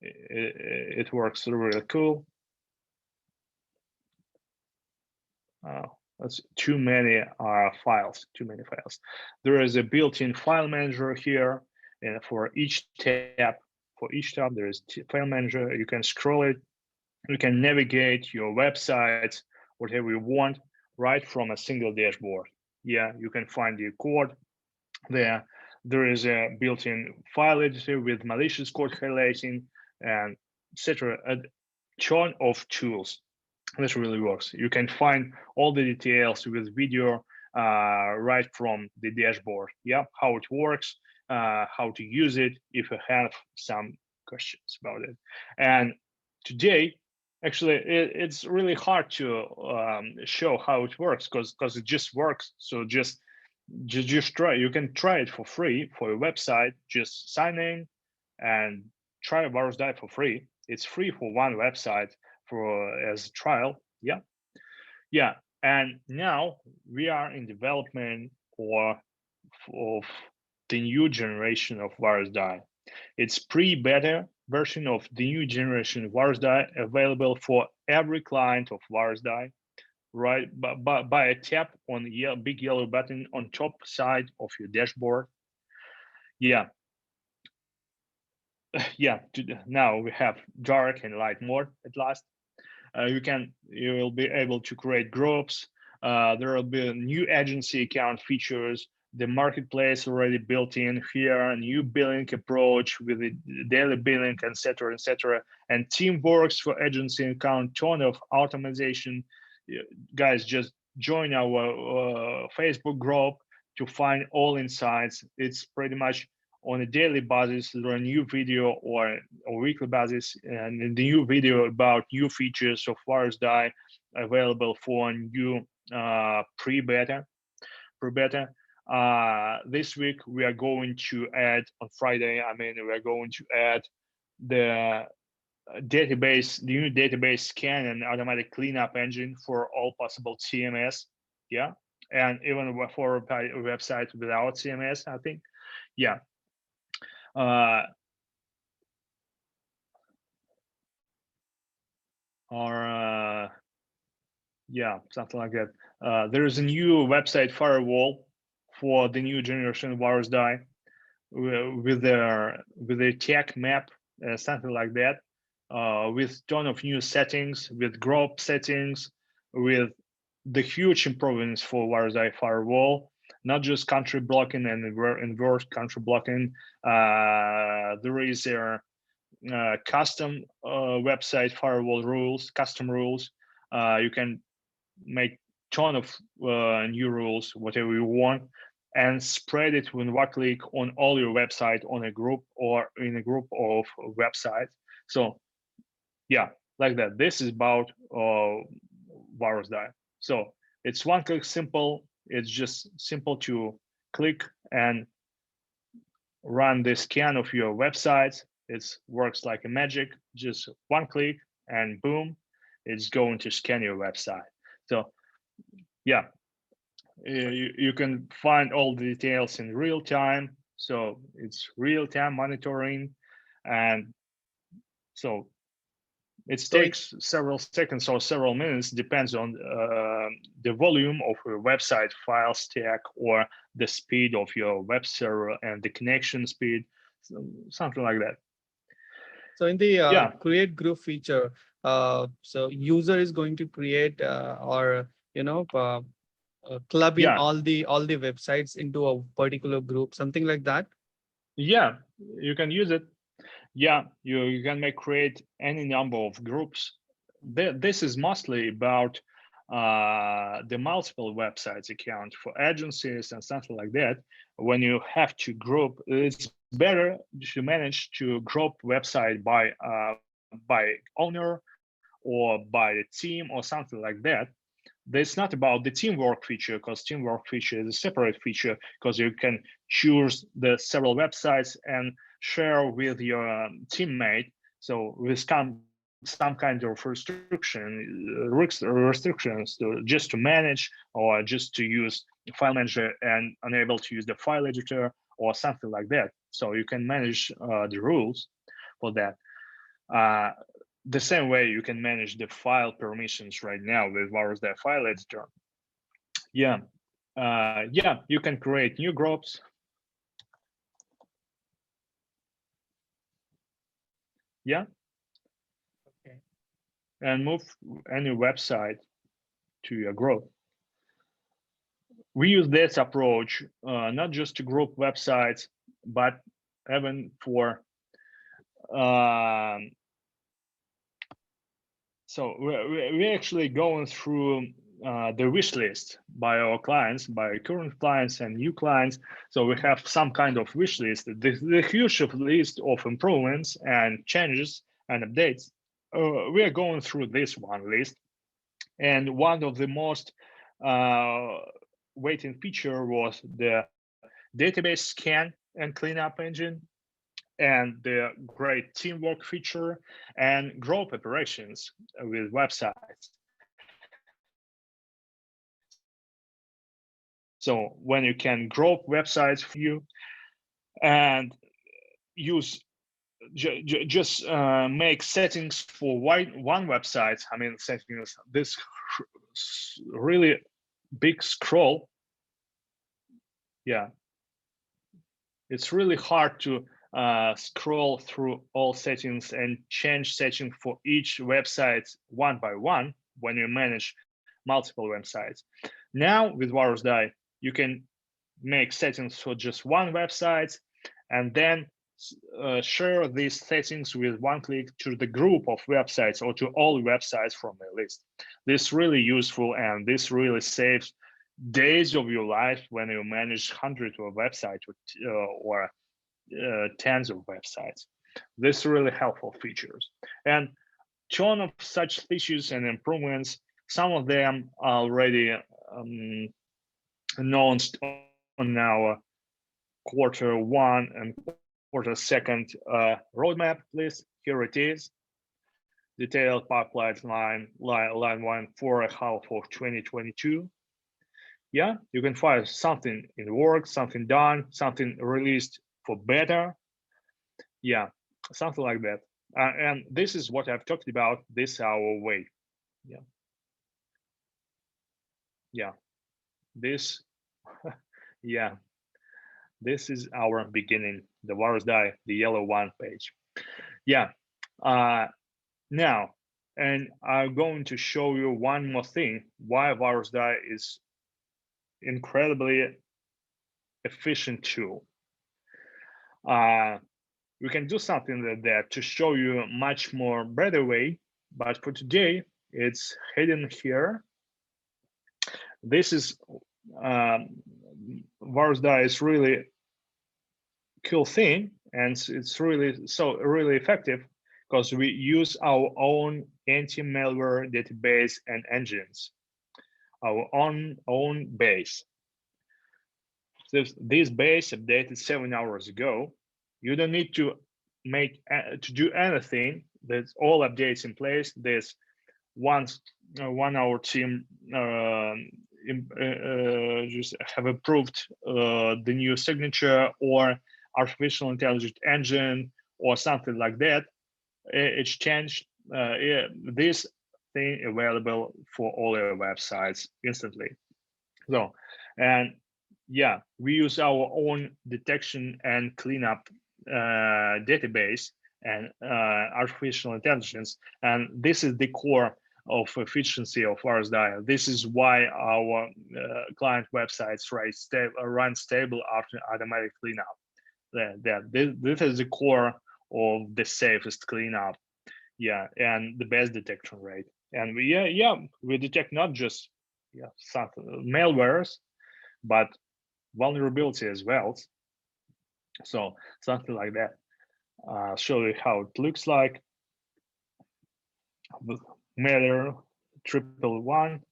it works really cool. That's too many files. There is a built-in file manager here, and for each tab, there is file manager. You can scroll it. You can navigate your websites, whatever you want, right from a single dashboard. Yeah, you can find the code there. There is a built-in file editor with malicious code highlighting and etc. A ton of tools. This really works. You can find all the details with video right from the dashboard. Yeah, how it works, how to use it if you have some questions about it. And today, actually, it's really hard to show how it works because it just works. So just try. You can try it for free for your website. Just sign in and try Virusdie for free. It's free for one website as a trial. Yeah. And now we are in development of the new generation of Virusdie. It's pre-beta version of the new generation of Virusdie available for every client of Virusdie, right? By a tap on the big yellow button on top side of your dashboard. Yeah. Now we have dark and light mode at last. You will be able to create groups. There will be new agency account features, the marketplace already built in here, a new billing approach with the daily billing, etc., and teamworks for agency account, ton of automation. Guys, just join our Facebook group to find all insights. It's pretty much on a daily basis, there are new video or a weekly basis, and the new video about new features of Virusdie available for new pre-beta. This week we are going to add on Friday. We are going to add the database, the new database scan and automatic cleanup engine for all possible CMS. Yeah, and even for websites without CMS, I think. Yeah. Yeah, something like that. There is a new website firewall for the new generation of Virusdie with a tech map, something like that, with ton of new settings, with group settings, with the huge improvements for Virusdie firewall, not just country blocking and inverse country blocking. There is a custom website firewall rules, custom rules. You can make ton of new rules, whatever you want, and spread it with one click on all your website on a group or in a group of websites. So yeah, like that. This is about Virusdie. So It's one click simple. It's just simple to click and run the scan of your website. It works like a magic, just one click and boom, it's going to scan your website. So yeah, you can find all the details in real time. So it's real time monitoring. And so it So takes several seconds or several minutes, depends on the volume of your website file stack or the speed of your web server and the connection speed, something like that. So in the Yeah, create group feature, so user is going to create or clubbing yeah, all the websites into a particular group, something like that. yeah, you can use it. Yeah, you can create any number of groups. This is mostly about the multiple websites account for agencies and something like that. When you have to group, it's better to manage to group website by owner or by a team or something like that. It's not about the teamwork feature, because teamwork feature is a separate feature, because you can choose the several websites and share with your teammate. So with some kind of restrictions just to manage or just to use file manager and unable to use the file editor or something like that. So you can manage the rules for that. Uh, the same way you can manage the file permissions right now with Virusdie file editor. Yeah, yeah, you can create new groups. Yeah, Okay. and move any website to your group. We use this approach not just to group websites, but even for so we're actually going through the wish list by our clients, by current clients and new clients. So we have some kind of wish list, the huge list of improvements and changes and updates. We are going through this one list. And one of the most waiting feature was the database scan and cleanup engine, and the great teamwork feature and group operations with websites. So when you can group websites for you and use just make settings for one website. I mean, settings, this really big scroll. Yeah, it's really hard to scroll through all settings and change settings for each website one by one when you manage multiple websites. Now with Virusdie, you can make settings for just one website and then share these settings with one click to the group of websites or to all websites from the list. This is really useful, and this really saves days of your life when you manage hundreds of websites or tens of websites. This is really helpful features. And ton of such features and improvements, some of them are already announced on our quarter one and quarter second roadmap list. Here it is. Detailed pipeline line one for half of 2022. Yeah, you can find something in work, something done, something released for beta. Yeah, something like that. And this is what I've talked about. This is our way. Yeah. Yeah. This, yeah, this is our beginning. The Virusdie, the yellow one page. Yeah. Now, and I'm going to show you one more thing why Virusdie is incredibly efficient tool. We can do something like that to show you a much more better way, but for today, it's hidden here. This is Virusdie is really cool thing, and it's really effective because we use our own anti-malware database and engines. our own base. This base updated 7 hours ago. You don't need to do anything. There's all updates in place. There's one hour team just have approved the new signature or artificial intelligence engine or something like that. It's changed. This thing available for all our websites instantly. So, and yeah, we use our own detection and cleanup database and artificial intelligence, and this is the core of efficiency of Virusdie. This is why our client websites run stable after automatic cleanup. This is the core of the safest cleanup, yeah, and the best detection rate. And we detect not just something malwares, but vulnerability as well. So something like that. I'll show you how it looks like. Mailer 111.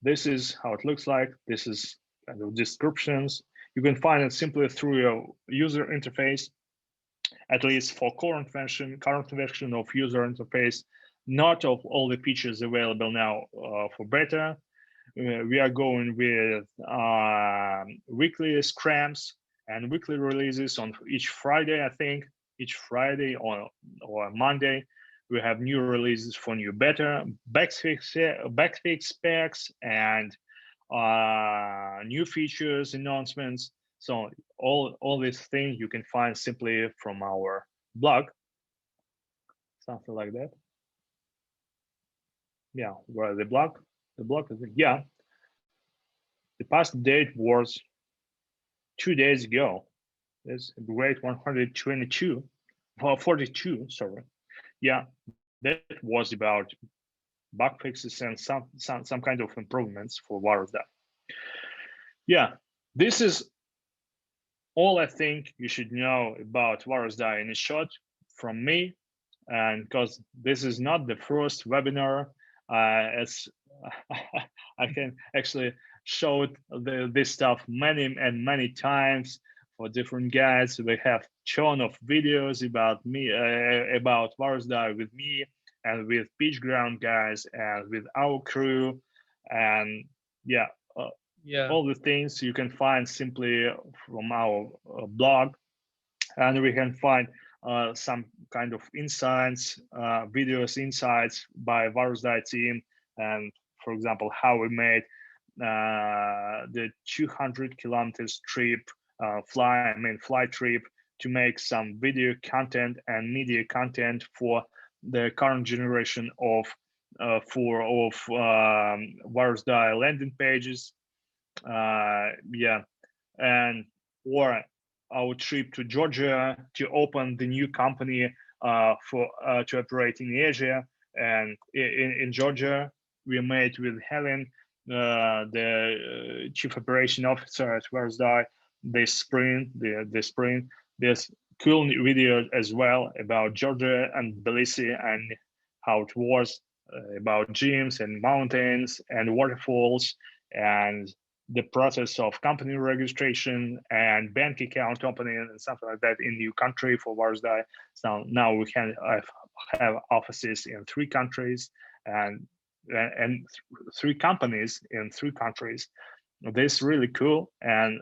This is how it looks like. This is kind of descriptions. You can find it simply through your user interface, at least for current version of user interface, not of all the features available now for beta. We are going with weekly scrams and weekly releases on each Friday, I think. Each Friday or Monday, we have new releases for new beta, backfix specs, and new features, announcements. So all these things you can find simply from our blog, something like that. Yeah, where the blog is, yeah. The past date was 2 days ago. It's grade 122, 42, sorry. Yeah, that was about bug fixes and some kind of improvements for Virusdie. Yeah, this is all I think you should know about Virusdie in a short from me. And because this is not the first webinar, as I can actually show this stuff many times for different guys. We have ton of videos about me, about Virusdie with me and with PitchGround guys and with our crew, and yeah, all the things you can find simply from our blog, and we can find some kind of insights, insights by Virusdie team, and for example, how we made the 200 kilometers trip, flight trip, to make some video content and media content for the current generation of Virusdie landing pages, and or our trip to Georgia to open the new company to operate in Asia. And in Georgia, we met with Helen, the chief operation officer at Virusdie this spring. There's cool video as well about Georgia and Tbilisi and how it was, about gyms and mountains and waterfalls and the process of company registration and bank account opening and something like that in new country for Virusdie. So now we can have offices in 3 countries and 3 companies in 3 countries. This is really cool. And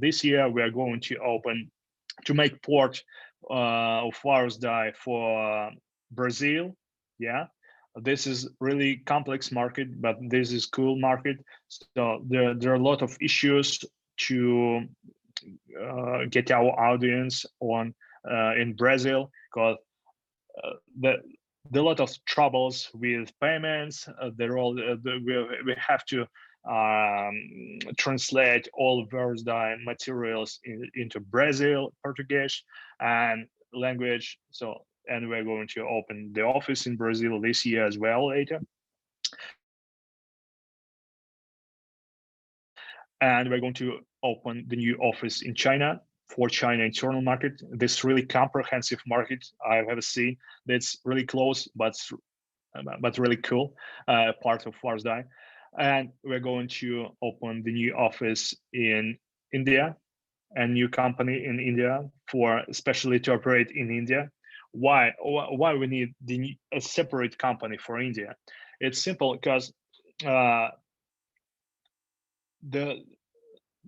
this year we are going to make port of Virusdie for Brazil. Yeah, this is really complex market, but this is cool market. So there are a lot of issues to get our audience on in Brazil, because there are a lot of troubles with payments. We have to translate all Virusdie materials into Brazil Portuguese and language. So, and we're going to open the office in Brazil this year as well later. And we're going to open the new office in China for China internal market. This really comprehensive market I've ever seen. That's really close, but really cool part of Virusdie. And we're going to open the new office in India, a new company in India for especially to operate in India. Why we need a separate company for India? It's simple because uh, the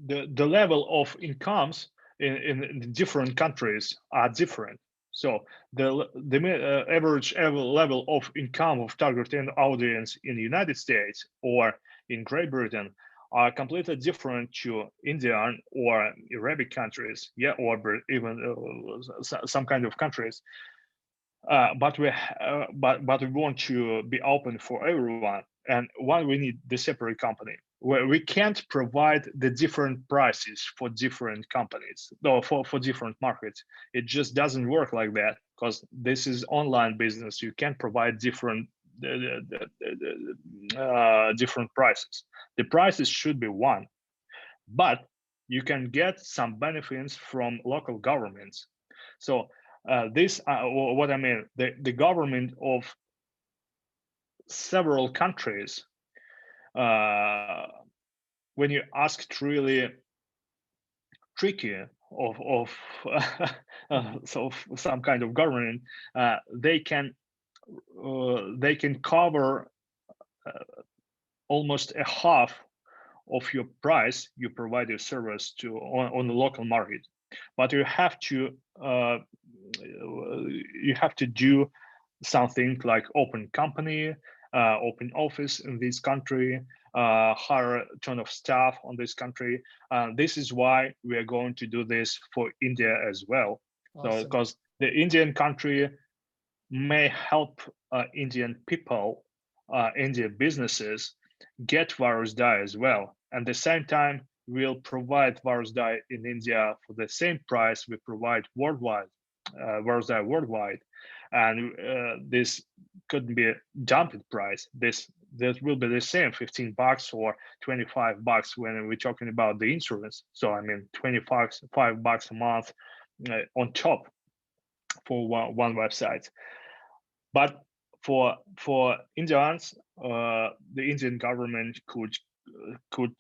the level of incomes in different countries are different. So the average level of income of target audience in the United States or in Great Britain are completely different to Indian or Arabic countries, yeah, or even some kind of countries. But we want to be open for everyone, and why we need the separate company where we can't provide the different prices for different companies, no, for different markets. It just doesn't work like that, because this is online business. You can't provide different prices. The prices should be one, but you can get some benefits from local governments. So this what I mean, the government of several countries, uh, when you ask it really tricky of so some kind of government, they can cover almost a half of your price you provide your service to on the local market. But you have to do something like open company, open office in this country, hire a ton of staff on this country. This is why we are going to do this for India as well. So Awesome. because the Indian country may help Indian people, Indian businesses get Virusdie as well. And at the same time, we'll provide Virusdie in India for the same price we provide worldwide, Virusdie worldwide. And this couldn't be a dumped price. This will be the same, $15 or $25 when we're talking about the insurance. So I mean, $25 a month on top for one website. But for Indians, the Indian government could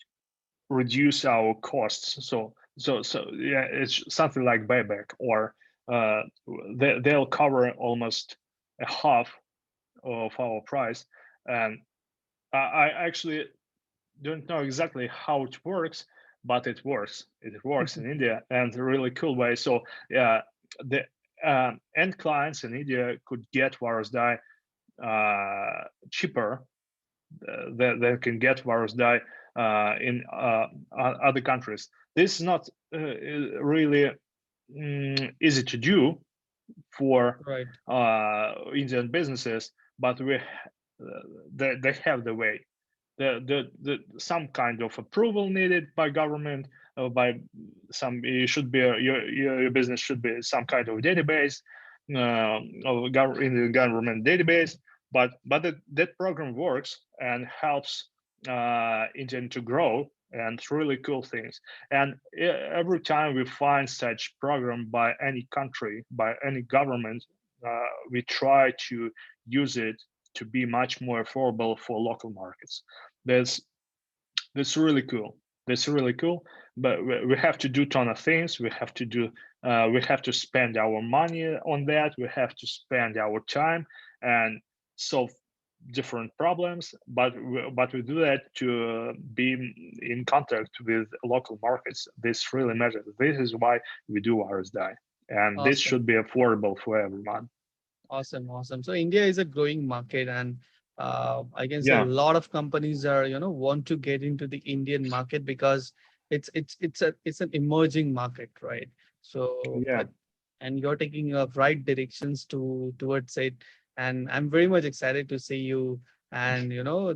reduce our costs. So yeah, it's something like buyback, or they'll cover almost a half of our price. And I actually don't know exactly how it works, but it works. It works in India, and a really cool way. So yeah, the end clients in India could get Virusdie cheaper than can get Virusdie in other countries. This is not really easy to do for Right. Indian businesses, but they have the way. Some kind of approval needed by government, by some. You should be your business should be some kind of database, in the government database. But that program works and helps Indian to grow, and it's really cool things. And every time we find such program by any country, by any government, we try to use it to be much more affordable for local markets. That's that's really cool. That's really cool. But we have to do ton of things. We have to do. We have to spend our money on that. We have to spend our time and solve different problems. But we do that to be in contact with local markets. This really matters. This is why we do RSDI, and this Awesome. should be affordable for everyone. Awesome. Awesome. So India is a growing market, and I can say a Yeah. lot of companies are, want to get into the Indian market because it's an emerging market, right? So, Yeah. and you're taking right directions towards it, and I'm very much excited to see you, and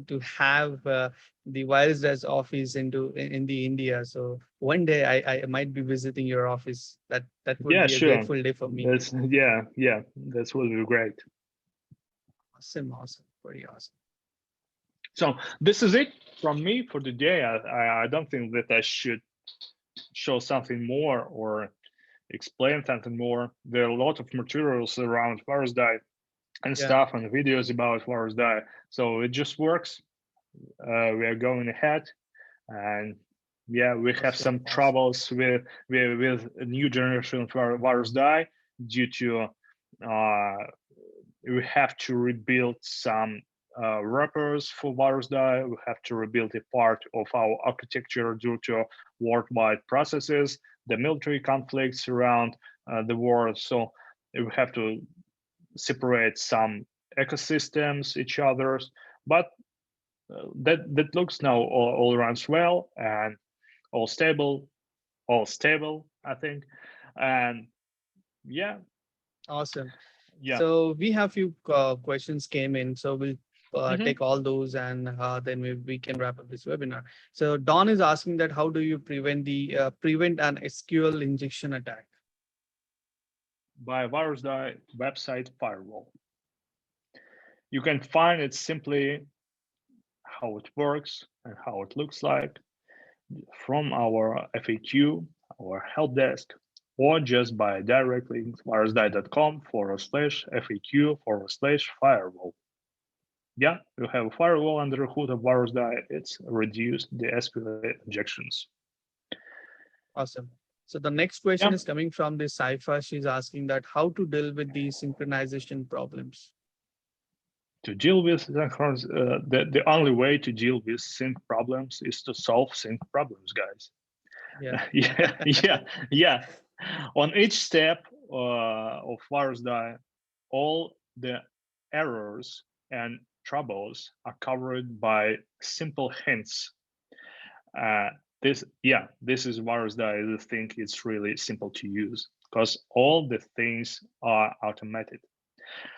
to have the Virusdie's office in the India. So one day I might be visiting your office. That would Yeah. be a Sure. grateful day for me. That's yeah. That's will be great. Awesome, awesome, pretty awesome. So this is it from me for today. I don't think that I should show something more or explain something more. There are a lot of materials around Virusdie and Yeah, stuff and videos about Virusdie. So it just works. we are going ahead, and yeah, we have Awesome, some awesome. troubles with a new generation of Virusdie due to uh, we have to rebuild some wrappers for Virusdie. We have to rebuild a part of our architecture due to worldwide processes, the military conflicts around the world. So we have to separate some ecosystems each others, but that looks now all runs well and all stable, I think. And yeah, Awesome. yeah. So we have few questions came in, so we'll Mhm. take all those and then we can wrap up this webinar. So Don is asking that how do you prevent an SQL injection attack? By Virusdie website Firewall. You can find it simply how it works and how it looks like from our FAQ, our help desk, or just by direct link virusdie.com/FAQ/firewall. Yeah, you have a firewall under the hood of Virusdie. It's reduced the SQL injections. Awesome. So the next Yeah, question is coming from the Saifa. She's asking that how to deal with the synchronization problems. to deal with the only way to deal with sync problems is to solve sync problems, guys. Yeah. Yeah. On each step of Virusdie, all the errors and troubles are covered by simple hints. Uh, this is Virusdie. I think it's really simple to use because all the things are automated.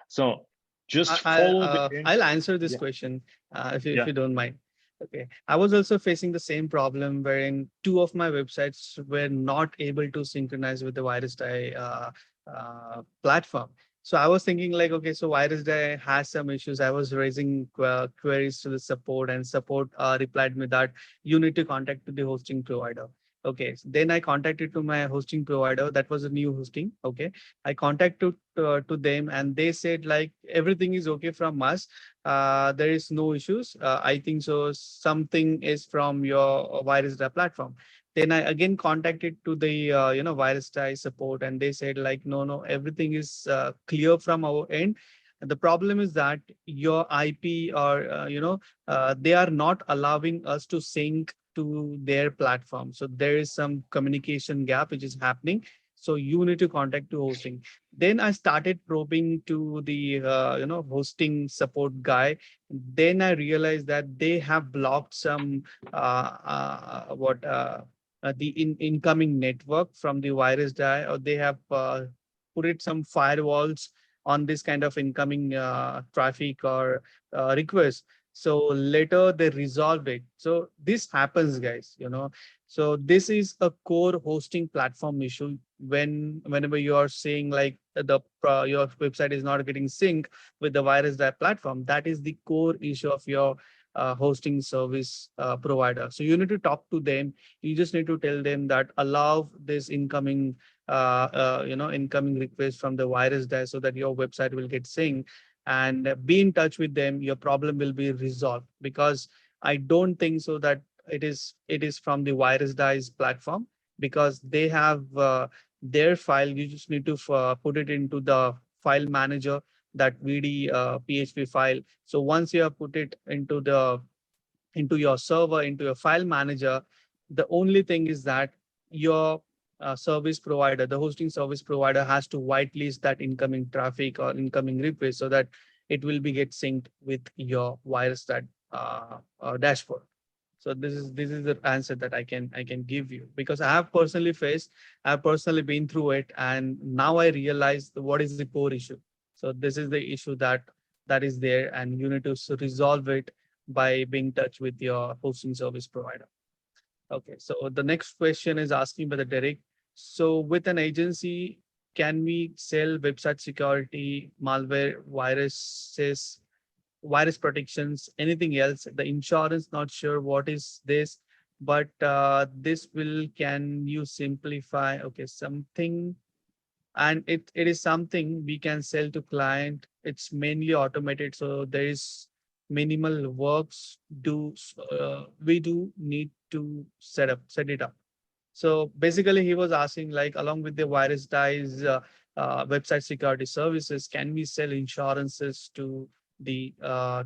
So just follow the I'll hints. answer this Yeah, question if yeah. you don't mind. Okay, I was also facing the same problem wherein two of my websites were not able to synchronize with the Virusdie platform. So I was thinking like, okay, so Virusdie has some issues. I was raising queries to the support, and support replied me that you need to contact to the hosting provider. Okay, so then I contacted to my hosting provider. That was a new hosting. Okay, I contacted to them, and they said like everything is okay from us. There is no issues. I think so. Something is from your Virusdie platform. Then I again contacted to the Virusdie support, and they said like no, everything is clear from our end. And the problem is that your IP or they are not allowing us to sync to their platform. So there is some communication gap which is happening. So you need to contact to hosting. Then I started probing to the hosting support guy. Then I realized that they have blocked some what the incoming network from the Virusdie, or they have put it some firewalls on this kind of incoming traffic or request. So later they resolved it. So this happens, guys. So this is a core hosting platform issue. Whenever you are saying like your website is not getting sync with the Virusdie platform, that is the core issue of your hosting service provider. So you need to talk to them. You just need to tell them that allow this incoming request from the Virusdie so that your website will get synced, and be in touch with them. Your problem will be resolved, because I don't think so that it is from the Virusdie's platform, because they have their file. You just need to put it into the file manager, that VD PHP file. So once you have put it into your server, into your file manager, the only thing is that your service provider, the hosting service provider, has to whitelist that incoming traffic or incoming request so that it will be get synced with your Virusdie dashboard. So this is the answer that I can give you, because I've personally been through it, and now I realize what is the core issue. So this is the issue that is there, and you need to resolve it by being in touch with your hosting service provider. Okay, so the next question is asking by the Derek. So with an agency, can we sell website security, malware, viruses, virus protections, anything else? The insurance, not sure what is this, but this will, can you simplify? Okay, something, and it is something we can sell to client. It's mainly automated. So there is minimal works we do need to set it up. So basically, he was asking, like, along with the Virusdie's website security services, can we sell insurances to the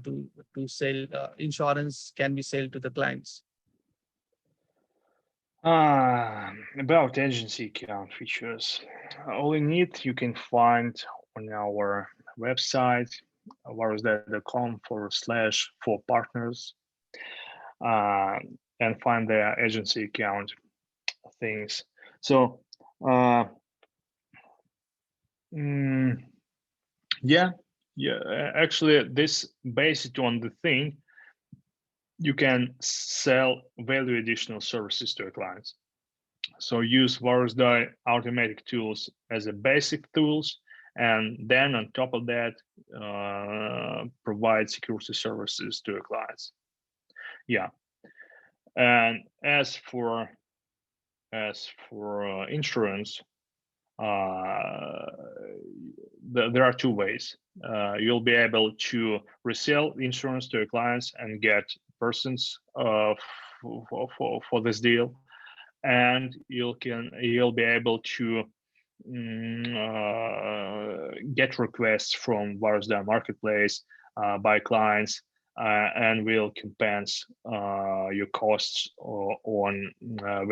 to sell insurance? Can we sell to the clients? About agency account features, all you need you can find on our website, virusdie.com/for partners, uh, and find the agency account things. So, uh, mm, yeah, actually, this based on the thing, you can sell value additional services to your clients. So use Virusdie automatic tools as a basic tools, and then on top of that, provide security services to your clients. Yeah, and as for insurance, uh, there are two ways. You'll be able to resell insurance to your clients and get persons for this deal, and you'll be able to get requests from Virusdie marketplace by clients, and will compense your costs on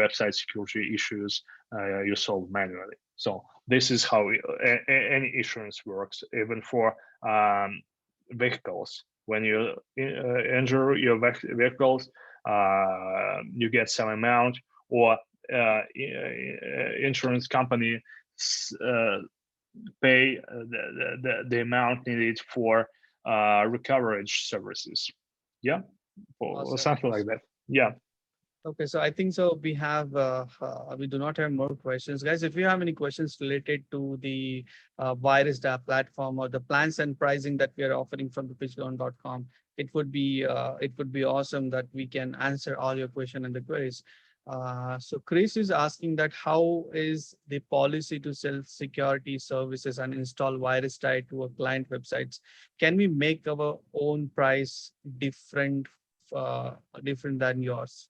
website security issues you solve manually. So this is how any insurance works, even for vehicles. When you injure your vehicles, you get some amount, or insurance company pay the amount needed for recoverage services. Yeah, or Awesome. something like that. Yeah. Okay, so I think so. We do not have more questions, guys. If you have any questions related to the Virusdie platform or the plans and pricing that we are offering from the PitchGround.com, it would be awesome that we can answer all your question and the queries. So Chris is asking that how is the policy to sell security services and install Virusdie to a client websites? Can we make our own price uh, different than yours?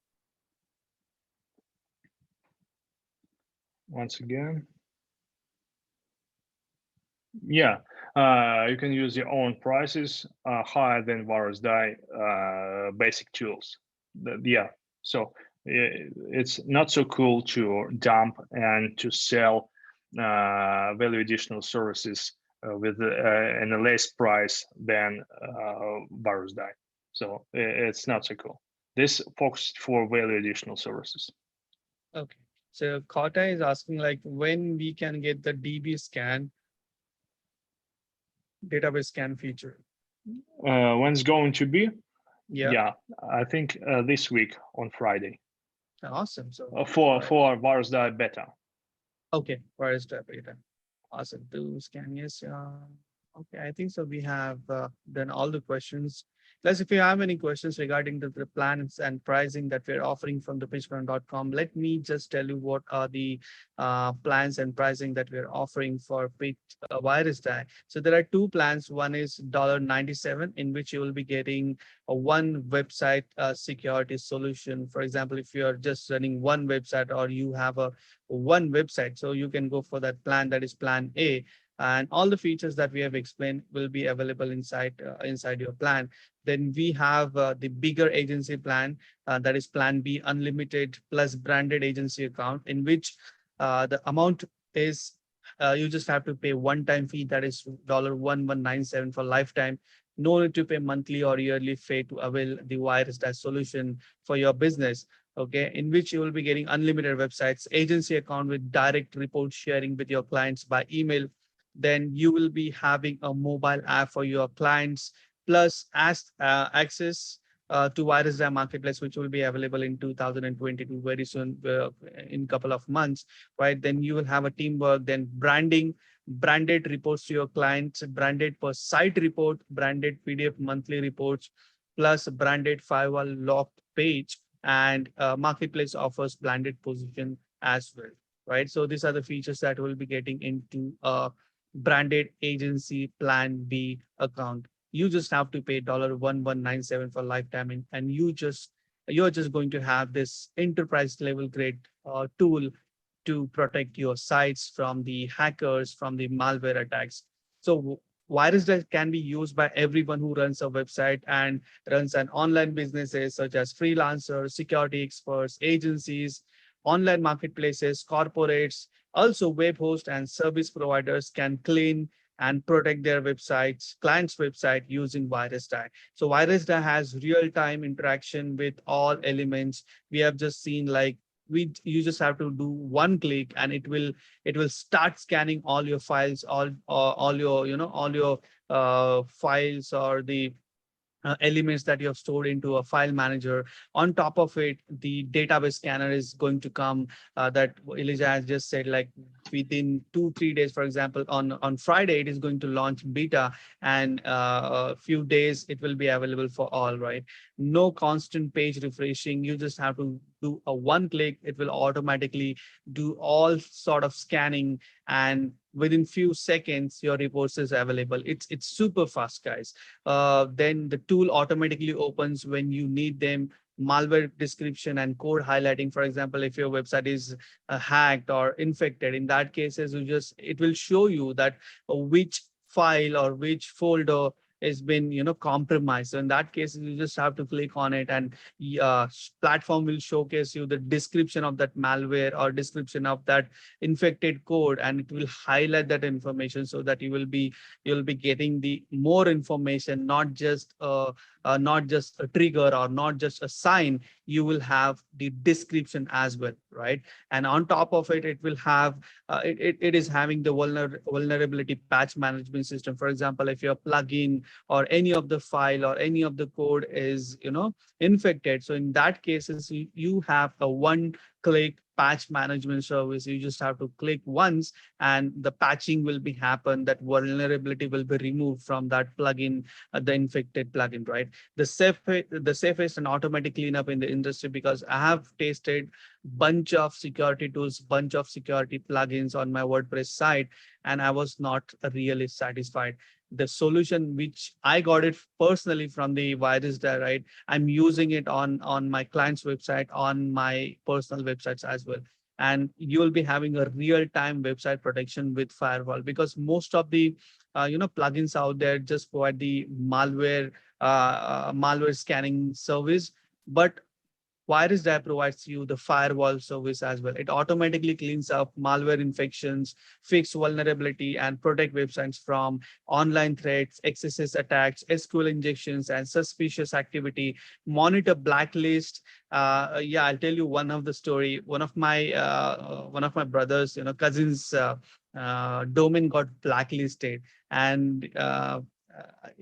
Once again, yeah, you can use your own prices higher than Virusdie basic tools. Yeah, so it's not so cool to dump and to sell value additional services with in a less price than Virusdie. So it's not so cool. This focused for value additional services. Okay. So Kota is asking, like, when we can get the DB scan, database scan feature. When's going to be? Yeah. Yeah, I think this week on Friday Awesome. So for Virusdie beta. okay, where is the data? Awesome. To scan, yes. Okay, I think so. We have done all the questions. Plus, if you have any questions regarding the plans and pricing that we're offering from the pitchground.com, let me just tell you what are the plans and pricing that we're offering for Virusdie. So there are two plans. One is $97, in which you will be getting a one website security solution. For example, if you are just running one website or you have a one website, so you can go for that plan, that is plan A, and all the features that we have explained will be available inside your plan. Then we have the bigger agency plan, that is plan B, unlimited plus branded agency account, in which the amount is you just have to pay one-time fee, that is $1197 for lifetime. No need to pay monthly or yearly fee to avail the Virusdie solution for your business. Okay, in which you will be getting unlimited websites, agency account with direct report sharing with your clients by email. Then you will be having a mobile app for your clients, plus access to Virusdie marketplace, which will be available in 2022 very soon, in couple of months, right? Then you will have a teamwork, then branding, branded reports to your clients, branded per site report, branded PDF monthly reports, plus branded firewall locked page, and marketplace offers blended position as well, right? So these are the features that we'll be getting into a branded agency plan B account. You just have to pay $1197 for lifetime, and you're just going to have this enterprise level grade tool to protect your sites from the hackers, from the malware attacks. So virus that can be used by everyone who runs a website and runs an online businesses such as freelancers, security experts, agencies, online marketplaces, corporates, also web hosts and service providers can clean and protect their websites, client's website using Virusdie. So Virusdie has real-time interaction with all elements. We have just seen like you just have to do one click and it will start scanning all your files, all your all your files or the elements that you have stored into a file manager. On top of it, the database scanner is going to come, that Elijah has just said, like within 2-3 days, for example, on Friday, it is going to launch beta, and a few days it will be available for all, right? No constant page refreshing. You just have to do a one click. It will automatically do all sort of scanning, and within few seconds, your reports is available. It's super fast, guys. Then the tool automatically opens when you need them. Malware description and code highlighting. For example, if your website is hacked or infected, in that cases, it will show you that which file or which folder has been compromised. So in that case, you just have to click on it, and platform will showcase you the description of that malware or description of that infected code, and it will highlight that information so that you'll be getting the more information, not just a trigger or not just a sign. You will have the description as well, right? And on top of it, it will have it is having the vulnerability patch management system. For example, if your plugin or any of the file or any of the code is infected, so in that cases you have a one click patch management service. You just have to click once and the patching will be happen. That vulnerability will be removed from that plugin, the infected plugin, right? The safest and automatic cleanup in the industry, because I have tasted bunch of security tools, bunch of security plugins on my WordPress site, and I was not really satisfied. The solution which I got it personally from the Virusdie, right? I'm using it on my client's website, on my personal websites as well. And you will be having a real-time website protection with Firewall, because most of the plugins out there just provide the malware scanning service, but Virusdie provides you the firewall service as well. It automatically cleans up malware infections, fix vulnerability, and protect websites from online threats, XSS attacks, SQL injections, and suspicious activity. Monitor blacklist. Yeah, I'll tell you one of the story. One of my brothers, cousins, domain got blacklisted, and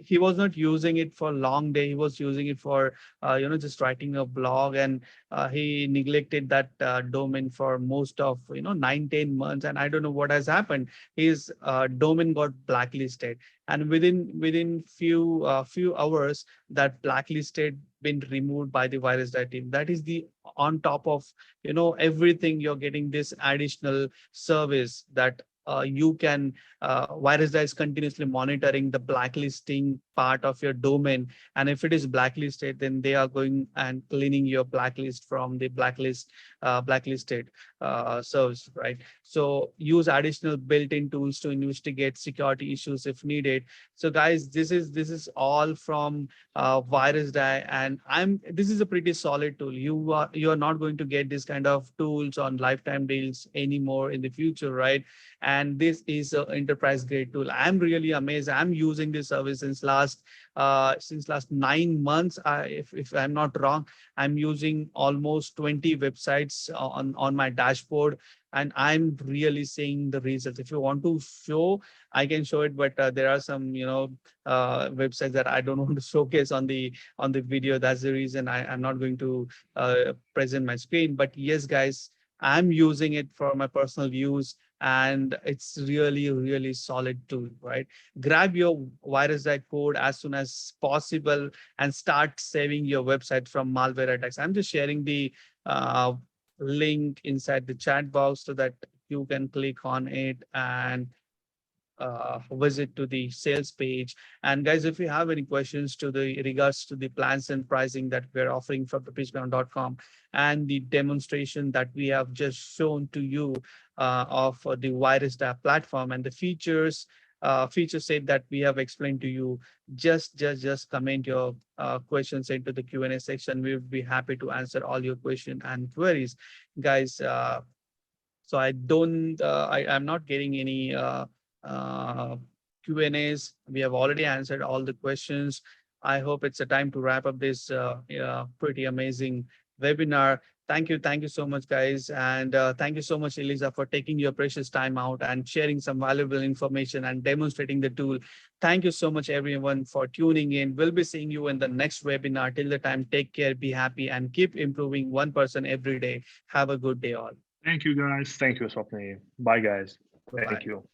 he was not using it for long day. He was using it for just writing a blog, and he neglected that domain for most of 9-10 months, and I don't know what has happened. His domain got blacklisted, and within few hours, that blacklisted been removed by the Virusdie team. That is the on top of everything, you're getting this additional service that you can Virusdie is continuously monitoring the blacklisting part of your domain, and if it is blacklisted, then they are going and cleaning your blacklist from the blacklisted service, right? So use additional built-in tools to investigate security issues if needed. So guys, this is all from Virusdie, and this is a pretty solid tool. You are not going to get this kind of tools on lifetime deals anymore in the future, right? And this is an enterprise grade tool. I'm really amazed. I'm using this service since last 9 months. If I'm not wrong, I'm using almost 20 websites on my dashboard, and I'm really seeing the results. If you want to show, I can show it, but there are some websites that I don't want to showcase on the video. That's the reason I'm not going to present my screen. But yes, guys, I'm using it for my personal use, and it's really, really solid tool, right? Grab your Virusdie code as soon as possible and start saving your website from malware attacks. I'm just sharing the uh, link inside the chat box so that you can click on it and visit to the sales page. And guys, if you have any questions to the regards to the plans and pricing that we're offering from the pitchground.com and the demonstration that we have just shown to you of the Virusdie platform and the feature set that we have explained to you, just comment your questions into the Q&A section. We would be happy to answer all your questions and queries, guys. So I don't, I'm not getting any uh, Q&As. We have already answered all the questions. I hope it's a time to wrap up this pretty amazing webinar. Thank you so much, guys. And thank you so much, Elisa, for taking your precious time out and sharing some valuable information and demonstrating the tool. Thank you so much, everyone, for tuning in. We'll be seeing you in the next webinar. Till the time, take care, be happy, and keep improving 1% every day. Have a good day, all. Thank you, guys. Thank you, Swapnil. Bye, guys. Bye-bye. Thank you.